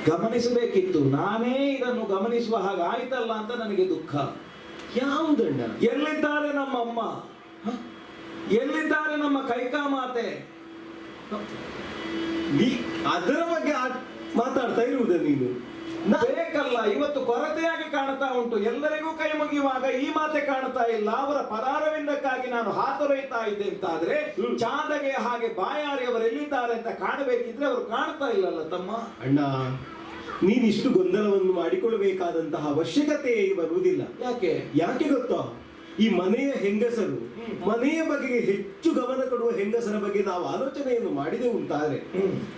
ಗಮನಿಸಬೇಕಿತ್ತು. ನಾನೇ ಇದನ್ನು ಗಮನಿಸುವ ಹಾಗಾಯ್ತಲ್ಲ ಅಂತ ನನಗೆ ದುಃಖ. ಯಾವುದಣ್ಣ? ಎಲ್ಲಿದ್ದಾರೆ ನಮ್ಮಮ್ಮ? ಎಲ್ಲಿದ್ದಾರೆ ನಮ್ಮ ಕೈಕಾ ಮಾತೆ? ನೀ ಅದರ ಬಗ್ಗೆ ಮಾತಾಡ್ತಾ ಇರುವುದ ನೀನು? ಬೇಕಲ್ಲ, ಇವತ್ತು ಕೊರತೆಯಾಗಿ ಕಾಣ್ತಾ ಉಂಟು. ಎಲ್ಲರಿಗೂ ಕೈ ಮುಗಿಯುವಾಗ ಈ ಮಾತೆ ಕಾಣ್ತಾ ಇಲ್ಲ. ಅವರ ಪದಾರವಿಂದಕ್ಕಾಗಿ ನಾನು ಹಾತೊರೆಯುತ್ತಾ ಇದ್ದೆ ಅಂತಾದ್ರೆ ಚಾದಗೆ ಹಾಗೆ ಬಾಯಾರಿ ಅವರು ಎಲ್ಲಿದ್ದಾರೆ ಅಂತ ಕಾಣಬೇಕಿದ್ರೆ ಅವರು ಕಾಣ್ತಾ ಇಲ್ಲಲ್ಲ ತಮ್ಮ. ಅಣ್ಣ, ನೀನಿಷ್ಟು ಗೊಂದಲವನ್ನು ಮಾಡಿಕೊಳ್ಳಬೇಕಾದಂತಹ ಅವಶ್ಯಕತೆ ಬರುವುದಿಲ್ಲ. ಯಾಕೆ ಗೊತ್ತಾ? ಈ ಮನೆಯ ಹೆಂಗಸರು, ಮನೆಯ ಬಗೆಗೆ ಹೆಚ್ಚು ಗಮನ ಕೊಡುವ ಹೆಂಗಸರ ಬಗ್ಗೆ ನಾವು ಆಲೋಚನೆಯನ್ನು ಮಾಡಿದೆ ಉಂಟಾದ್ರೆ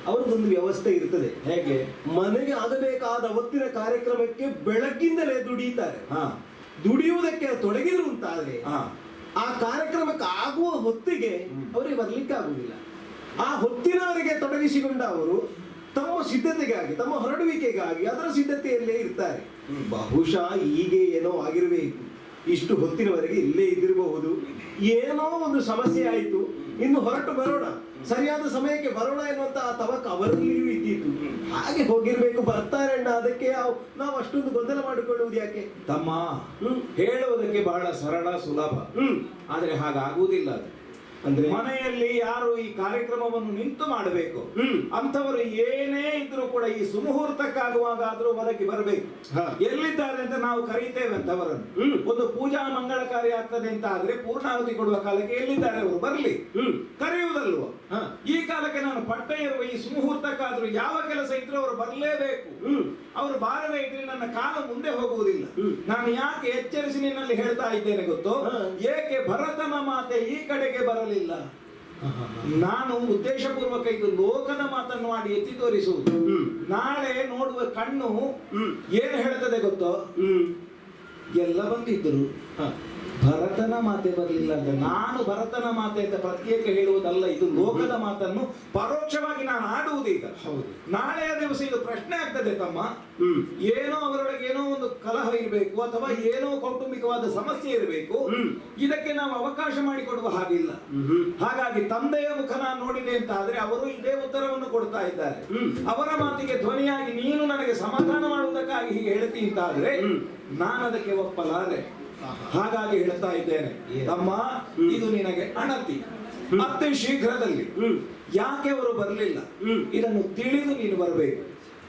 ಅವರದೊಂದು ವ್ಯವಸ್ಥೆ ಇರ್ತದೆ. ಹೇಗೆ? ಮನೆಗೆ ಆಗಬೇಕಾದ ಅವತ್ತಿನ ಕಾರ್ಯಕ್ರಮಕ್ಕೆ ಬೆಳಗ್ಗಿಂದಲೇ ದುಡಿಯುತ್ತಾರೆ. ದುಡಿಯುವುದಕ್ಕೆ ತೊಡಗಿದ್ರು ಉಂಟಾದ್ರೆ ಆ ಕಾರ್ಯಕ್ರಮಕ್ಕೆ ಆಗುವ ಹೊತ್ತಿಗೆ ಅವರಿಗೆ ಬರ್ಲಿಕ್ಕೆ ಆಗುವುದಿಲ್ಲ. ಆ ಹೊತ್ತಿನವರೆಗೆ ತೊಡಗಿಸಿಕೊಂಡ ಅವರು ತಮ್ಮ ಸಿದ್ಧತೆಗಾಗಿ, ತಮ್ಮ ಹೊರಡುವಿಕೆಗಾಗಿ ಅದರ ಸಿದ್ಧತೆಯಲ್ಲೇ ಇರ್ತಾರೆ. ಬಹುಶಃ ಹೀಗೆ ಏನೋ ಆಗಿರಬೇಕು. ಇಷ್ಟು ಹೊತ್ತಿನವರೆಗೆ ಇಲ್ಲೇ ಇದ್ದಿರಬಹುದು. ಏನೋ ಒಂದು ಸಮಸ್ಯೆ ಆಯಿತು, ಇನ್ನು ಹೊರಟು ಬರೋಣ, ಸರಿಯಾದ ಸಮಯಕ್ಕೆ ಬರೋಣ ಎನ್ನುವಂತಹ ತವಕ ಅವರಲ್ಲಿಯೂ ಇದ್ದಿತ್ತು. ಹಾಗೆ ಹೋಗಿರ್ಬೇಕು. ಬರ್ತಾರೆ ಅಣ್ಣ, ಅದಕ್ಕೆ ನಾವು ಅಷ್ಟೊಂದು ಗೊಂದಲ ಮಾಡಿಕೊಳ್ಳುವುದು ಯಾಕೆ ತಮ್ಮ? ಹೇಳುವುದಕ್ಕೆ ಬಹಳ ಸರಳ, ಸುಲಭ. ಆದ್ರೆ ಹಾಗಾಗುವುದಿಲ್ಲ. ಅದು ಅಂದ್ರೆ ಮನೆಯಲ್ಲಿ ಯಾರು ಈ ಕಾರ್ಯಕ್ರಮವನ್ನು ನಿಂತು ಮಾಡಬೇಕು ಅಂತವರು ಏನೇ ಇದ್ರೂ ಕೂಡ ಈ ಸುಮುಹೂರ್ತಕ್ಕಾಗುವಾಗಾದ್ರೂ ಹೊರಗೆ ಬರಬೇಕು. ಎಲ್ಲಿದ್ದಾರೆ ಅಂತ ನಾವು ಕರೀತೇವೆ ಅಂತವರನ್ನು. ಒಂದು ಪೂಜಾ ಮಂಗಳ ಕಾರ್ಯ ಆಗ್ತದೆ ಅಂತ ಆದ್ರೆ ಪೂರ್ಣಾವಧಿ ಕೊಡುವ ಕಾಲಕ್ಕೆ ಎಲ್ಲಿದ್ದಾರೆ ಅವರು ಬರಲಿ, ಕರೆಯುವುದಲ್ವ? ಈ ಕಾಲಕ್ಕೆ ನಾನು ಪಟ್ಟ ಇರುವ ಈ ಸುಮುಹೂರ್ತಕ್ಕಾದ್ರೂ ಯಾವ ಕೆಲಸ ಇದ್ರೂ ಅವರು ಬರಲೇಬೇಕು. ಅವರು ಬಾರದೇ ಇದ್ರೆ ನನ್ನ ಕಾಲ ಮುಂದೆ ಹೋಗುವುದಿಲ್ಲ. ನಾನು ಯಾಕೆ ಎಚ್ಚರಿಸಿ ನಿನ್ನಲ್ಲಿ ಹೇಳ್ತಾ ಇದ್ದೇನೆ ಗೊತ್ತೋ? ಏಕೆ ಭರತನ ಮಾತೆ ಈ ಕಡೆಗೆ ಬರಲಿಲ್ಲ? ನಾನು ಉದ್ದೇಶಪೂರ್ವಕ ಇದು ಲೋಕದ ಮಾತನ್ನು ಮಾಡಿ ಎತ್ತಿ ತೋರಿಸುವುದು. ನಾಳೆ ನೋಡುವ ಕಣ್ಣು ಏನು ಹೇಳ್ತದೆ ಗೊತ್ತೋ? ಎಲ್ಲ ಬಂದಿದ್ರು, ಭರತನ ಮಾತೆ ಬರಲಿಲ್ಲ ಅಂತ. ನಾನು ಭರತನ ಮಾತೆ ಅಂತ ಪ್ರತ್ಯೇಕ ಹೇಳುವುದಲ್ಲ, ಇದು ಲೋಕದ ಮಾತನ್ನು ಪರೋಕ್ಷವಾಗಿ ನಾನು ಆಡುವುದು. ಈಗ ನಾಳೆಯ ದಿವಸ ಇದು ಪ್ರಶ್ನೆ ಆಗ್ತದೆ ತಮ್ಮ. ಏನೋ ಅವರೊಳಗೆ ಏನೋ ಒಂದು ಕಲಹ ಇರಬೇಕು ಅಥವಾ ಏನೋ ಕೌಟುಂಬಿಕವಾದ ಸಮಸ್ಯೆ ಇರಬೇಕು. ಇದಕ್ಕೆ ನಾವು ಅವಕಾಶ ಮಾಡಿಕೊಡುವ ಹಾಗಿಲ್ಲ. ಹಾಗಾಗಿ ತಂದೆಯ ಮುಖ ನಾನು ನೋಡಿದೆ ಅಂತ ಆದ್ರೆ ಅವರು ಇದೇ ಉತ್ತರವನ್ನು ಕೊಡ್ತಾ ಇದ್ದಾರೆ. ಅವರ ಮಾತಿಗೆ ಧ್ವನಿಯಾಗಿ ನೀನು ನನಗೆ ಸಮಾಧಾನ ಮಾಡುವುದಕ್ಕಾಗಿ ಹೀಗೆ ಹೇಳ್ತಿ ಅಂತ ಆದ್ರೆ ನಾನು ಅದಕ್ಕೆ ಒಪ್ಪಲಾರೆ. ಹಾಗಾಗಿ ಹೇಳ್ತಾ ಇದ್ದೇನೆ ತಮ್ಮ, ಇದು ನಿನಗೆ ಅಣತಿ. ಅತಿ ಶೀಘ್ರದಲ್ಲಿ ಯಾಕೆ ಅವರು ಬರಲಿಲ್ಲ ಇದನ್ನು ತಿಳಿದು ನೀನು ಬರಬೇಕು.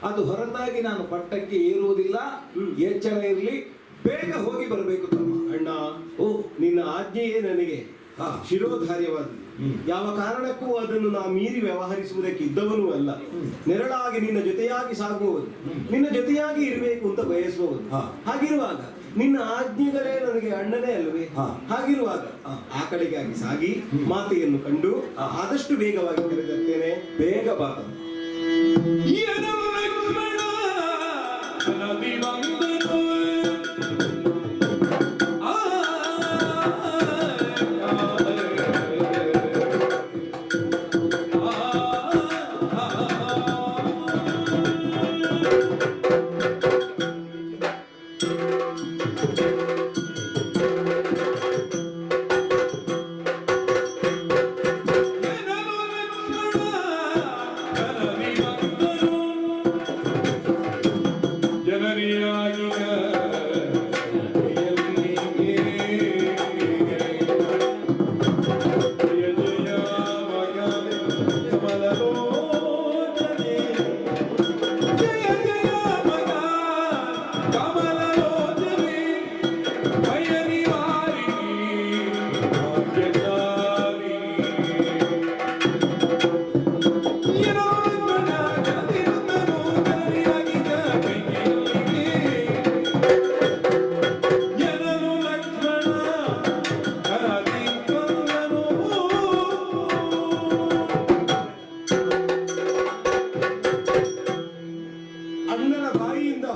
ಅದು ಹೊರತಾಗಿ ನಾನು ಪಟ್ಟಕ್ಕೆ ಏರುವುದಿಲ್ಲ. ಎಚ್ಚರ ಇರಲಿ, ಬೇಗ ಹೋಗಿ ಬರಬೇಕು ತಮ್ಮ. ಅಣ್ಣ, ನಿನ್ನ ಆಜ್ಞೆಯೇ ನನಗೆ ಶಿರೋಧಾರ್ಯವಾದದ್ದು. ಯಾವ ಕಾರಣಕ್ಕೂ ಅದನ್ನು ನಾ ಮೀರಿ ವ್ಯವಹರಿಸುವುದಕ್ಕೆ ಇದ್ದವನು ಅಲ್ಲ. ನೆರಳಾಗಿ ನಿನ್ನ ಜೊತೆಯಾಗಿ ಸಾಗುವುದು, ನಿನ್ನ ಜೊತೆಯಾಗಿ ಇರಬೇಕು ಅಂತ ಬಯಸುವುದು. ಹಾಗಿರುವಾಗ ನಿನ್ನ ಆಜ್ಞೆಗಳೇ ನನಗೆ ಅಣ್ಣನೇ ಅಲ್ವೇ? ಹಾಗಿರುವಾಗ ಆ ಕಡೆಗಾಗಿ ಸಾಗಿ ಮಾತೆಯನ್ನು ಕಂಡು ಆದಷ್ಟು ಬೇಗವಾಗಿ ಕರೆದಿರ್ತೇನೆ. ಬೇಗ ಬಾ.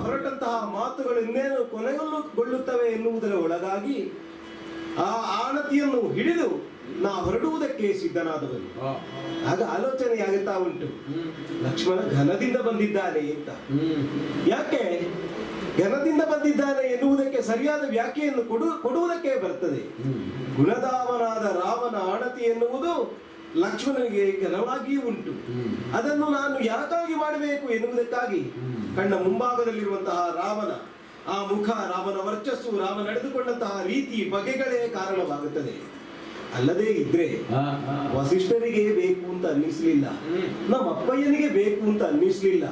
ಹೊರಟಂತಹ ಮಾತುಗಳು ಇನ್ನೇನು ಕೊನೆಗೊಳ್ಳುತ್ತವೆ ಎನ್ನುವುದರ ಒಳಗಾಗಿ ಆ ಆಣತಿಯನ್ನು ಹಿಡಿದು ನಾ ಹೊರಡುವುದಕ್ಕೆ ಸಿದ್ಧನಾದವನು. ಆಗ ಆಲೋಚನೆಯಾಗುತ್ತಾ ಉಂಟು, ಲಕ್ಷ್ಮಣ ಘನದಿಂದ ಬಂದಿದ್ದಾನೆ ಅಂತ. ಯಾಕೆ ಘನದಿಂದ ಬಂದಿದ್ದಾನೆ ಎನ್ನುವುದಕ್ಕೆ ಸರಿಯಾದ ವ್ಯಾಖ್ಯೆಯನ್ನು ಕೊಡುವುದಕ್ಕೆ ಬರ್ತದೆ. ಗುಣಧಾಮನಾದ ರಾಮನ ಆಣತಿ ಎನ್ನುವುದು ಲಕ್ಷ್ಮಣನಿಗೆ ಘನವಾಗಿಯೂ ಉಂಟು. ಅದನ್ನು ನಾನು ಯಾಕಾಗಿ ಮಾಡಬೇಕು ಎನ್ನುವುದಕ್ಕಾಗಿ ಕಣ್ಣ ಮುಂಭಾಗದಲ್ಲಿರುವಂತಹ ರಾಮನ ಆ ಮುಖ, ರಾಮನ ವರ್ಚಸ್ಸು, ರಾಮ ನಡೆದುಕೊಂಡಂತಹ ರೀತಿ ಬಗೆಗಳೇ ಕಾರಣವಾಗುತ್ತದೆ. ಅಲ್ಲದೆ ಇದ್ರೆ ವಸಿಷ್ಠರಿಗೆ ಬೇಕು ಅಂತ ಅನ್ನಿಸ್ಲಿಲ್ಲ, ನಮ್ಮ ಅಪ್ಪಯ್ಯನಿಗೆ ಬೇಕು ಅಂತ ಅನ್ನಿಸ್ಲಿಲ್ಲ,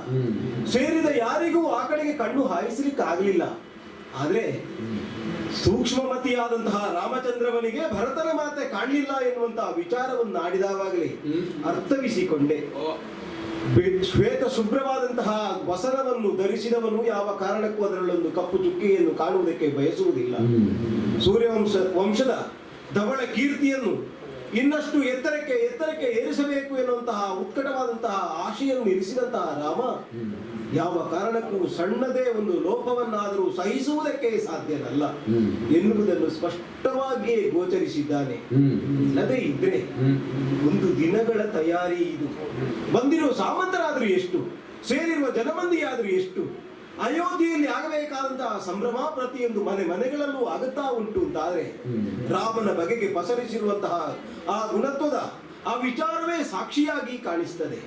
ಸೇರಿದ ಯಾರಿಗೂ ಆ ಕಡೆಗೆ ಕಣ್ಣು ಹಾಯಿಸ್ಲಿಕ್ಕೆ ಆಗ್ಲಿಲ್ಲ. ಆದ್ರೆ ಸೂಕ್ಷ್ಮಮತಿಯಾದಂತಹ ರಾಮಚಂದ್ರವನಿಗೆ ಭರತನ ಮಾತೆ ಕಾಣಲಿಲ್ಲ ಎನ್ನುವಂತಹ ವಿಚಾರವನ್ನು ಆಡಿದವಾಗಲೇ ಅರ್ಥವಿಸಿಕೊಂಡೆ. ಶ್ವೇತ ಶುಭ್ರವಾದಂತಹ ವಸನವನ್ನು ಧರಿಸಿದವನು ಯಾವ ಕಾರಣಕ್ಕೂ ಅದರಲ್ಲೊಂದು ಕಪ್ಪು ಚುಕ್ಕಿಯನ್ನು ಕಾಣುವುದಕ್ಕೆ ಬಯಸುವುದಿಲ್ಲ. ವಂಶದ ಧವಳ ಕೀರ್ತಿಯನ್ನು ಇನ್ನಷ್ಟು ಎತ್ತರಕ್ಕೆ ಏರಿಸಬೇಕು ಎನ್ನುವಂತಹ ಉತ್ಕಟವಾದಂತಹ ಆಶೆಯನ್ನು ಇರಿಸಿದಂತಹ ರಾಮ ಯಾವ ಕಾರಣಕ್ಕೂ ಸಣ್ಣದೇ ಒಂದು ಲೋಪವನ್ನಾದರೂ ಸಹಿಸುವುದಕ್ಕೆ ಸಾಧ್ಯನಲ್ಲ ಎನ್ನುವುದನ್ನು ಸ್ಪಷ್ಟವಾಗಿಯೇ ಗೋಚರಿಸಿದ್ದಾನೆ. ಇಲ್ಲದೆ ಇದ್ರೆ ಒಂದು ದಿನಗಳ ತಯಾರಿ ಇದು. ಬಂದಿರುವ ಸಾಮಂತರಾದ್ರೂ ಎಷ್ಟು, ಸೇರಿರುವ ಜನಮಂದಿಯಾದ್ರೂ ಎಷ್ಟು, ಅಯೋಧ್ಯೆಯಲ್ಲಿ ಆಗಬೇಕಾದಂತಹ ಸಂಭ್ರಮ ಪ್ರತಿಯೊಂದು ಮನೆಗಳಲ್ಲೂ ಆಗುತ್ತಾ ಉಂಟು ಅಂತಾದ್ರೆ ರಾಮನ ಬಗೆಗೆ ಪಸರಿಸಿರುವಂತಹ ಆ ಗುಣತ್ವದ ಆ ವಿಚಾರವೇ ಸಾಕ್ಷಿಯಾಗಿ ಕಾಣಿಸ್ತದೆ.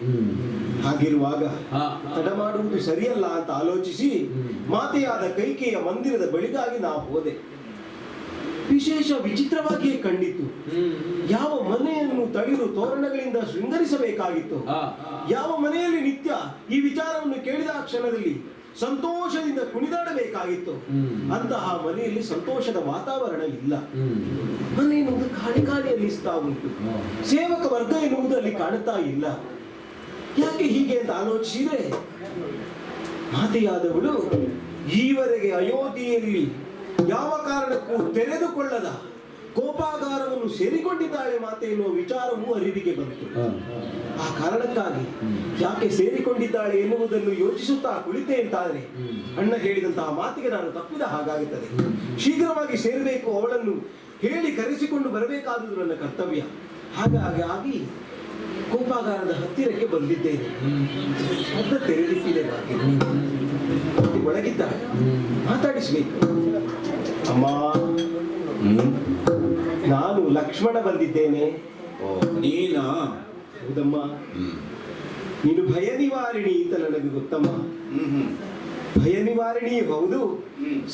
ಹಾಗಿರುವಾಗ ತಡ ಮಾಡುವುದು ಸರಿಯಲ್ಲ ಅಂತ ಆಲೋಚಿಸಿ ಮಾತೆಯಾದ ಕೈಕೆಯ ಮಂದಿರದ ಬಳಿಗಾಗಿ ನಾವು ಹೋದೆ. ವಿಶೇಷ ವಿಚಿತ್ರವಾಗಿಯೇ ಕಂಡಿತು. ಯಾವ ಮನೆಯನ್ನು ತಡೆದು ತೋರಣಗಳಿಂದ ಶೃಂಗರಿಸಬೇಕಾಗಿತ್ತು, ಯಾವ ಮನೆಯಲ್ಲಿ ನಿತ್ಯ ಈ ವಿಚಾರವನ್ನು ಕೇಳಿದ ಕ್ಷಣದಲ್ಲಿ ಸಂತೋಷದಿಂದ ಕುಣಿದಾಡಬೇಕಾಗಿತ್ತು, ಅಂತಹ ಮನೆಯಲ್ಲಿ ಸಂತೋಷದ ವಾತಾವರಣ ಇಲ್ಲ. ಮನೆ ಎನ್ನುವುದು ಖಾಲಿ ಅನ್ನಿಸ್ತಾ ಉಂಟು. ಸೇವಕ ವರ್ಗ ಎನ್ನುವುದು ಅಲ್ಲಿ ಕಾಣುತ್ತಾ ಇಲ್ಲ. ಯಾಕೆ ಹೀಗೆ ಅಂತ ಆಲೋಚಿಸಿದ್ರೆ, ಮಾತೆಯಾದವಳು ಈವರೆಗೆ ಅಯೋಧ್ಯೆಯಲ್ಲಿ ಯಾವ ಕಾರಣಕ್ಕೂ ತೆರೆದುಕೊಳ್ಳದ ಕೋಪಾಗಾರವನ್ನು ಸೇರಿಕೊಂಡಿದ್ದಾಳೆ ಮಾತೆ ಎನ್ನುವ ವಿಚಾರವೂ ಅರಿವಿಗೆ ಬಂತು. ಆ ಕಾರಣಕ್ಕಾಗಿ ಯಾಕೆ ಸೇರಿಕೊಂಡಿದ್ದಾಳೆ ಎನ್ನುವುದನ್ನು ಯೋಚಿಸುತ್ತಾ ಕುಳಿತೆ ಅಂತಾದರೆ ಅಣ್ಣ ಹೇಳಿದಂತಹ ಮಾತಿಗೆ ನಾನು ತಪ್ಪಿದ ಹಾಗಾಗುತ್ತದೆ. ಶೀಘ್ರವಾಗಿ ಸೇರಬೇಕು, ಅವಳನ್ನು ಹೇಳಿ ಕರೆಸಿಕೊಂಡು ಬರಬೇಕಾದುದು ನನ್ನ ಕರ್ತವ್ಯ. ಹಾಗಾಗಿ ಕೋಪಾಗಾರದ ಹತ್ತಿರಕ್ಕೆ ಬಂದಿದ್ದೇನೆ. ಅದ ತೆರೆದಿಟ್ಟಿದೆ, ಒಳಗಿದ್ದಾಳೆ, ಮಾತಾಡಿಸ್ಬೇಕು. ಅಮ್ಮ, ನಾನು ಲಕ್ಷ್ಮಣ ಬಂದಿದ್ದೇನೆ. ನೀನಾ? ಹೌದಮ್ಮ. ನೀನು ಭಯ ನಿವಾರಿಣಿ ಅಂತ ನನಗೆ ಗೊತ್ತಮ್ಮ. ಭಯ ನಿವಾರಿಣಿಯೂ ಹೌದು,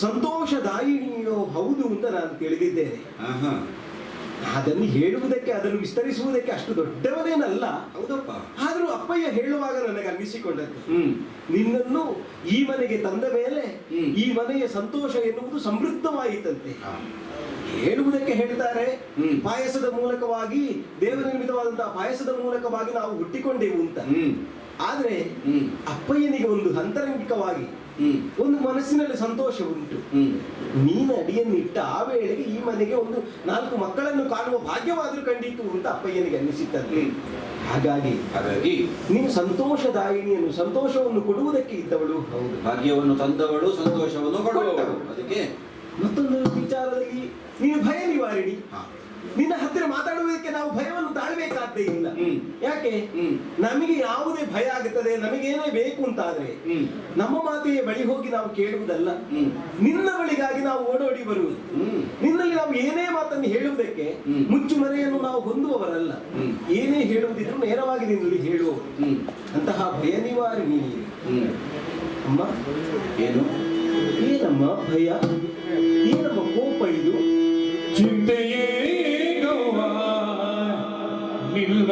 ಸಂತೋಷದಾಯಿನಿಯೋ ಹೌದು ಅಂತ ನಾನು ತಿಳಿದಿದ್ದೇನೆ. ಅದನ್ನು ಹೇಳುವುದಕ್ಕೆ, ಅದನ್ನು ವಿಸ್ತರಿಸುವುದಕ್ಕೆ ಅಷ್ಟು ದೊಡ್ಡವನೇನಲ್ಲ. ಹೌದಪ್ಪ. ಆದ್ರೂ ಅಪ್ಪಯ್ಯ ಹೇಳುವಾಗ ನನಗೆ ಅನ್ನಿಸಿಕೊಂಡದ್ದು, ನಿನ್ನನ್ನು ಈ ಮನೆಗೆ ತಂದ ಮೇಲೆ ಈ ಮನೆಯ ಸಂತೋಷ ಎನ್ನುವುದು ಸಮೃದ್ಧವಾಯಿತಂತೆ. ಹೇಳುವುದಕ್ಕೆ ಹೇಳ್ತಾರೆ, ಪಾಯಸದ ಮೂಲಕವಾಗಿ, ದೇವರ ನಿರ್ಮಿತವಾದಂತಹ ಪಾಯಸದ ಮೂಲಕವಾಗಿ ನಾವು ಹುಟ್ಟಿಕೊಂಡೆವು ಅಂತ. ಆದ್ರೆ ಅಪ್ಪಯ್ಯನಿಗೆ ಒಂದು ಅಂತರಂಗಿಕವಾಗಿ ಒಂದು ಮನಸ್ಸಿನಲ್ಲಿ ಸಂತೋಷ ಉಂಟು. ನೀನು ಅಡಿಯನ್ನು ಇಟ್ಟ ಆ ವೇಳೆಗೆ ಈ ಮನೆಗೆ ಒಂದು 4 ಮಕ್ಕಳನ್ನು ಕಾಣುವ ಭಾಗ್ಯವಾದ್ರೂ ಕಂಡಿತು ಅಂತ ಅಪ್ಪಯ್ಯನಿಗೆ ಅನ್ನಿಸಿದ್ದಂತೆ. ಹಾಗಾಗಿ ನೀನು ಸಂತೋಷದಾಯಿನಿಯನ್ನು, ಸಂತೋಷವನ್ನು ಕೊಡುವುದಕ್ಕೆ ಇದ್ದವಳು. ಹೌದು, ಭಾಗ್ಯವನ್ನು ತಂದವಳು, ಸಂತೋಷವನ್ನು ಕೊಡುವವಳು. ಅದಕ್ಕೆ ಮತ್ತೊಂದು ವಿಚಾರದಲ್ಲಿ ನೀನು ಭಯ ನಿವಾರಿಣಿ. ನಿನ್ನ ಹತ್ತಿರ ಮಾತಾಡುವುದಕ್ಕೆ ನಾವು ಭಯವನ್ನು ತಾಳ್ಬೇಕಾದ್ದೇ ಇಲ್ಲ. ಯಾಕೆ? ನಮಗೆ ಯಾವುದೇ ಭಯ ಆಗುತ್ತದೆ, ನಮಗೇನೇ ಬೇಕು ಅಂತಾದ್ರೆ ನಮ್ಮ ಮಾತೆಯ ಬಳಿ ಹೋಗಿ ನಾವು ಕೇಳುವುದಲ್ಲ, ನಿನ್ನ ಬಳಿಗಾಗಿ ನಾವು ಓಡೋಡಿ ಬರುವುದು. ನಿನ್ನಲ್ಲಿ ನಾವು ಏನೇ ಮಾತನ್ನು ಹೇಳುವುದಕ್ಕೆ ಮುಚ್ಚು ಮರೆಯನ್ನು ನಾವು ಹೊಂದುವವರಲ್ಲ. ಏನೇ ಹೇಳುವುದಿದ್ರು ನೇರವಾಗಿ ನಿನ್ನಲ್ಲಿ ಹೇಳುವವರು. ಅಂತಹ ಭಯ ನಿವಾರಿಣಿ. ಅಮ್ಮ, ಏನು? ಏನಮ್ಮ ಭಯ? ಏನಮ್ಮ ಕೋಪ ಇದು? ಚಿಂತೆಯೇ ನಿಲ್ಲ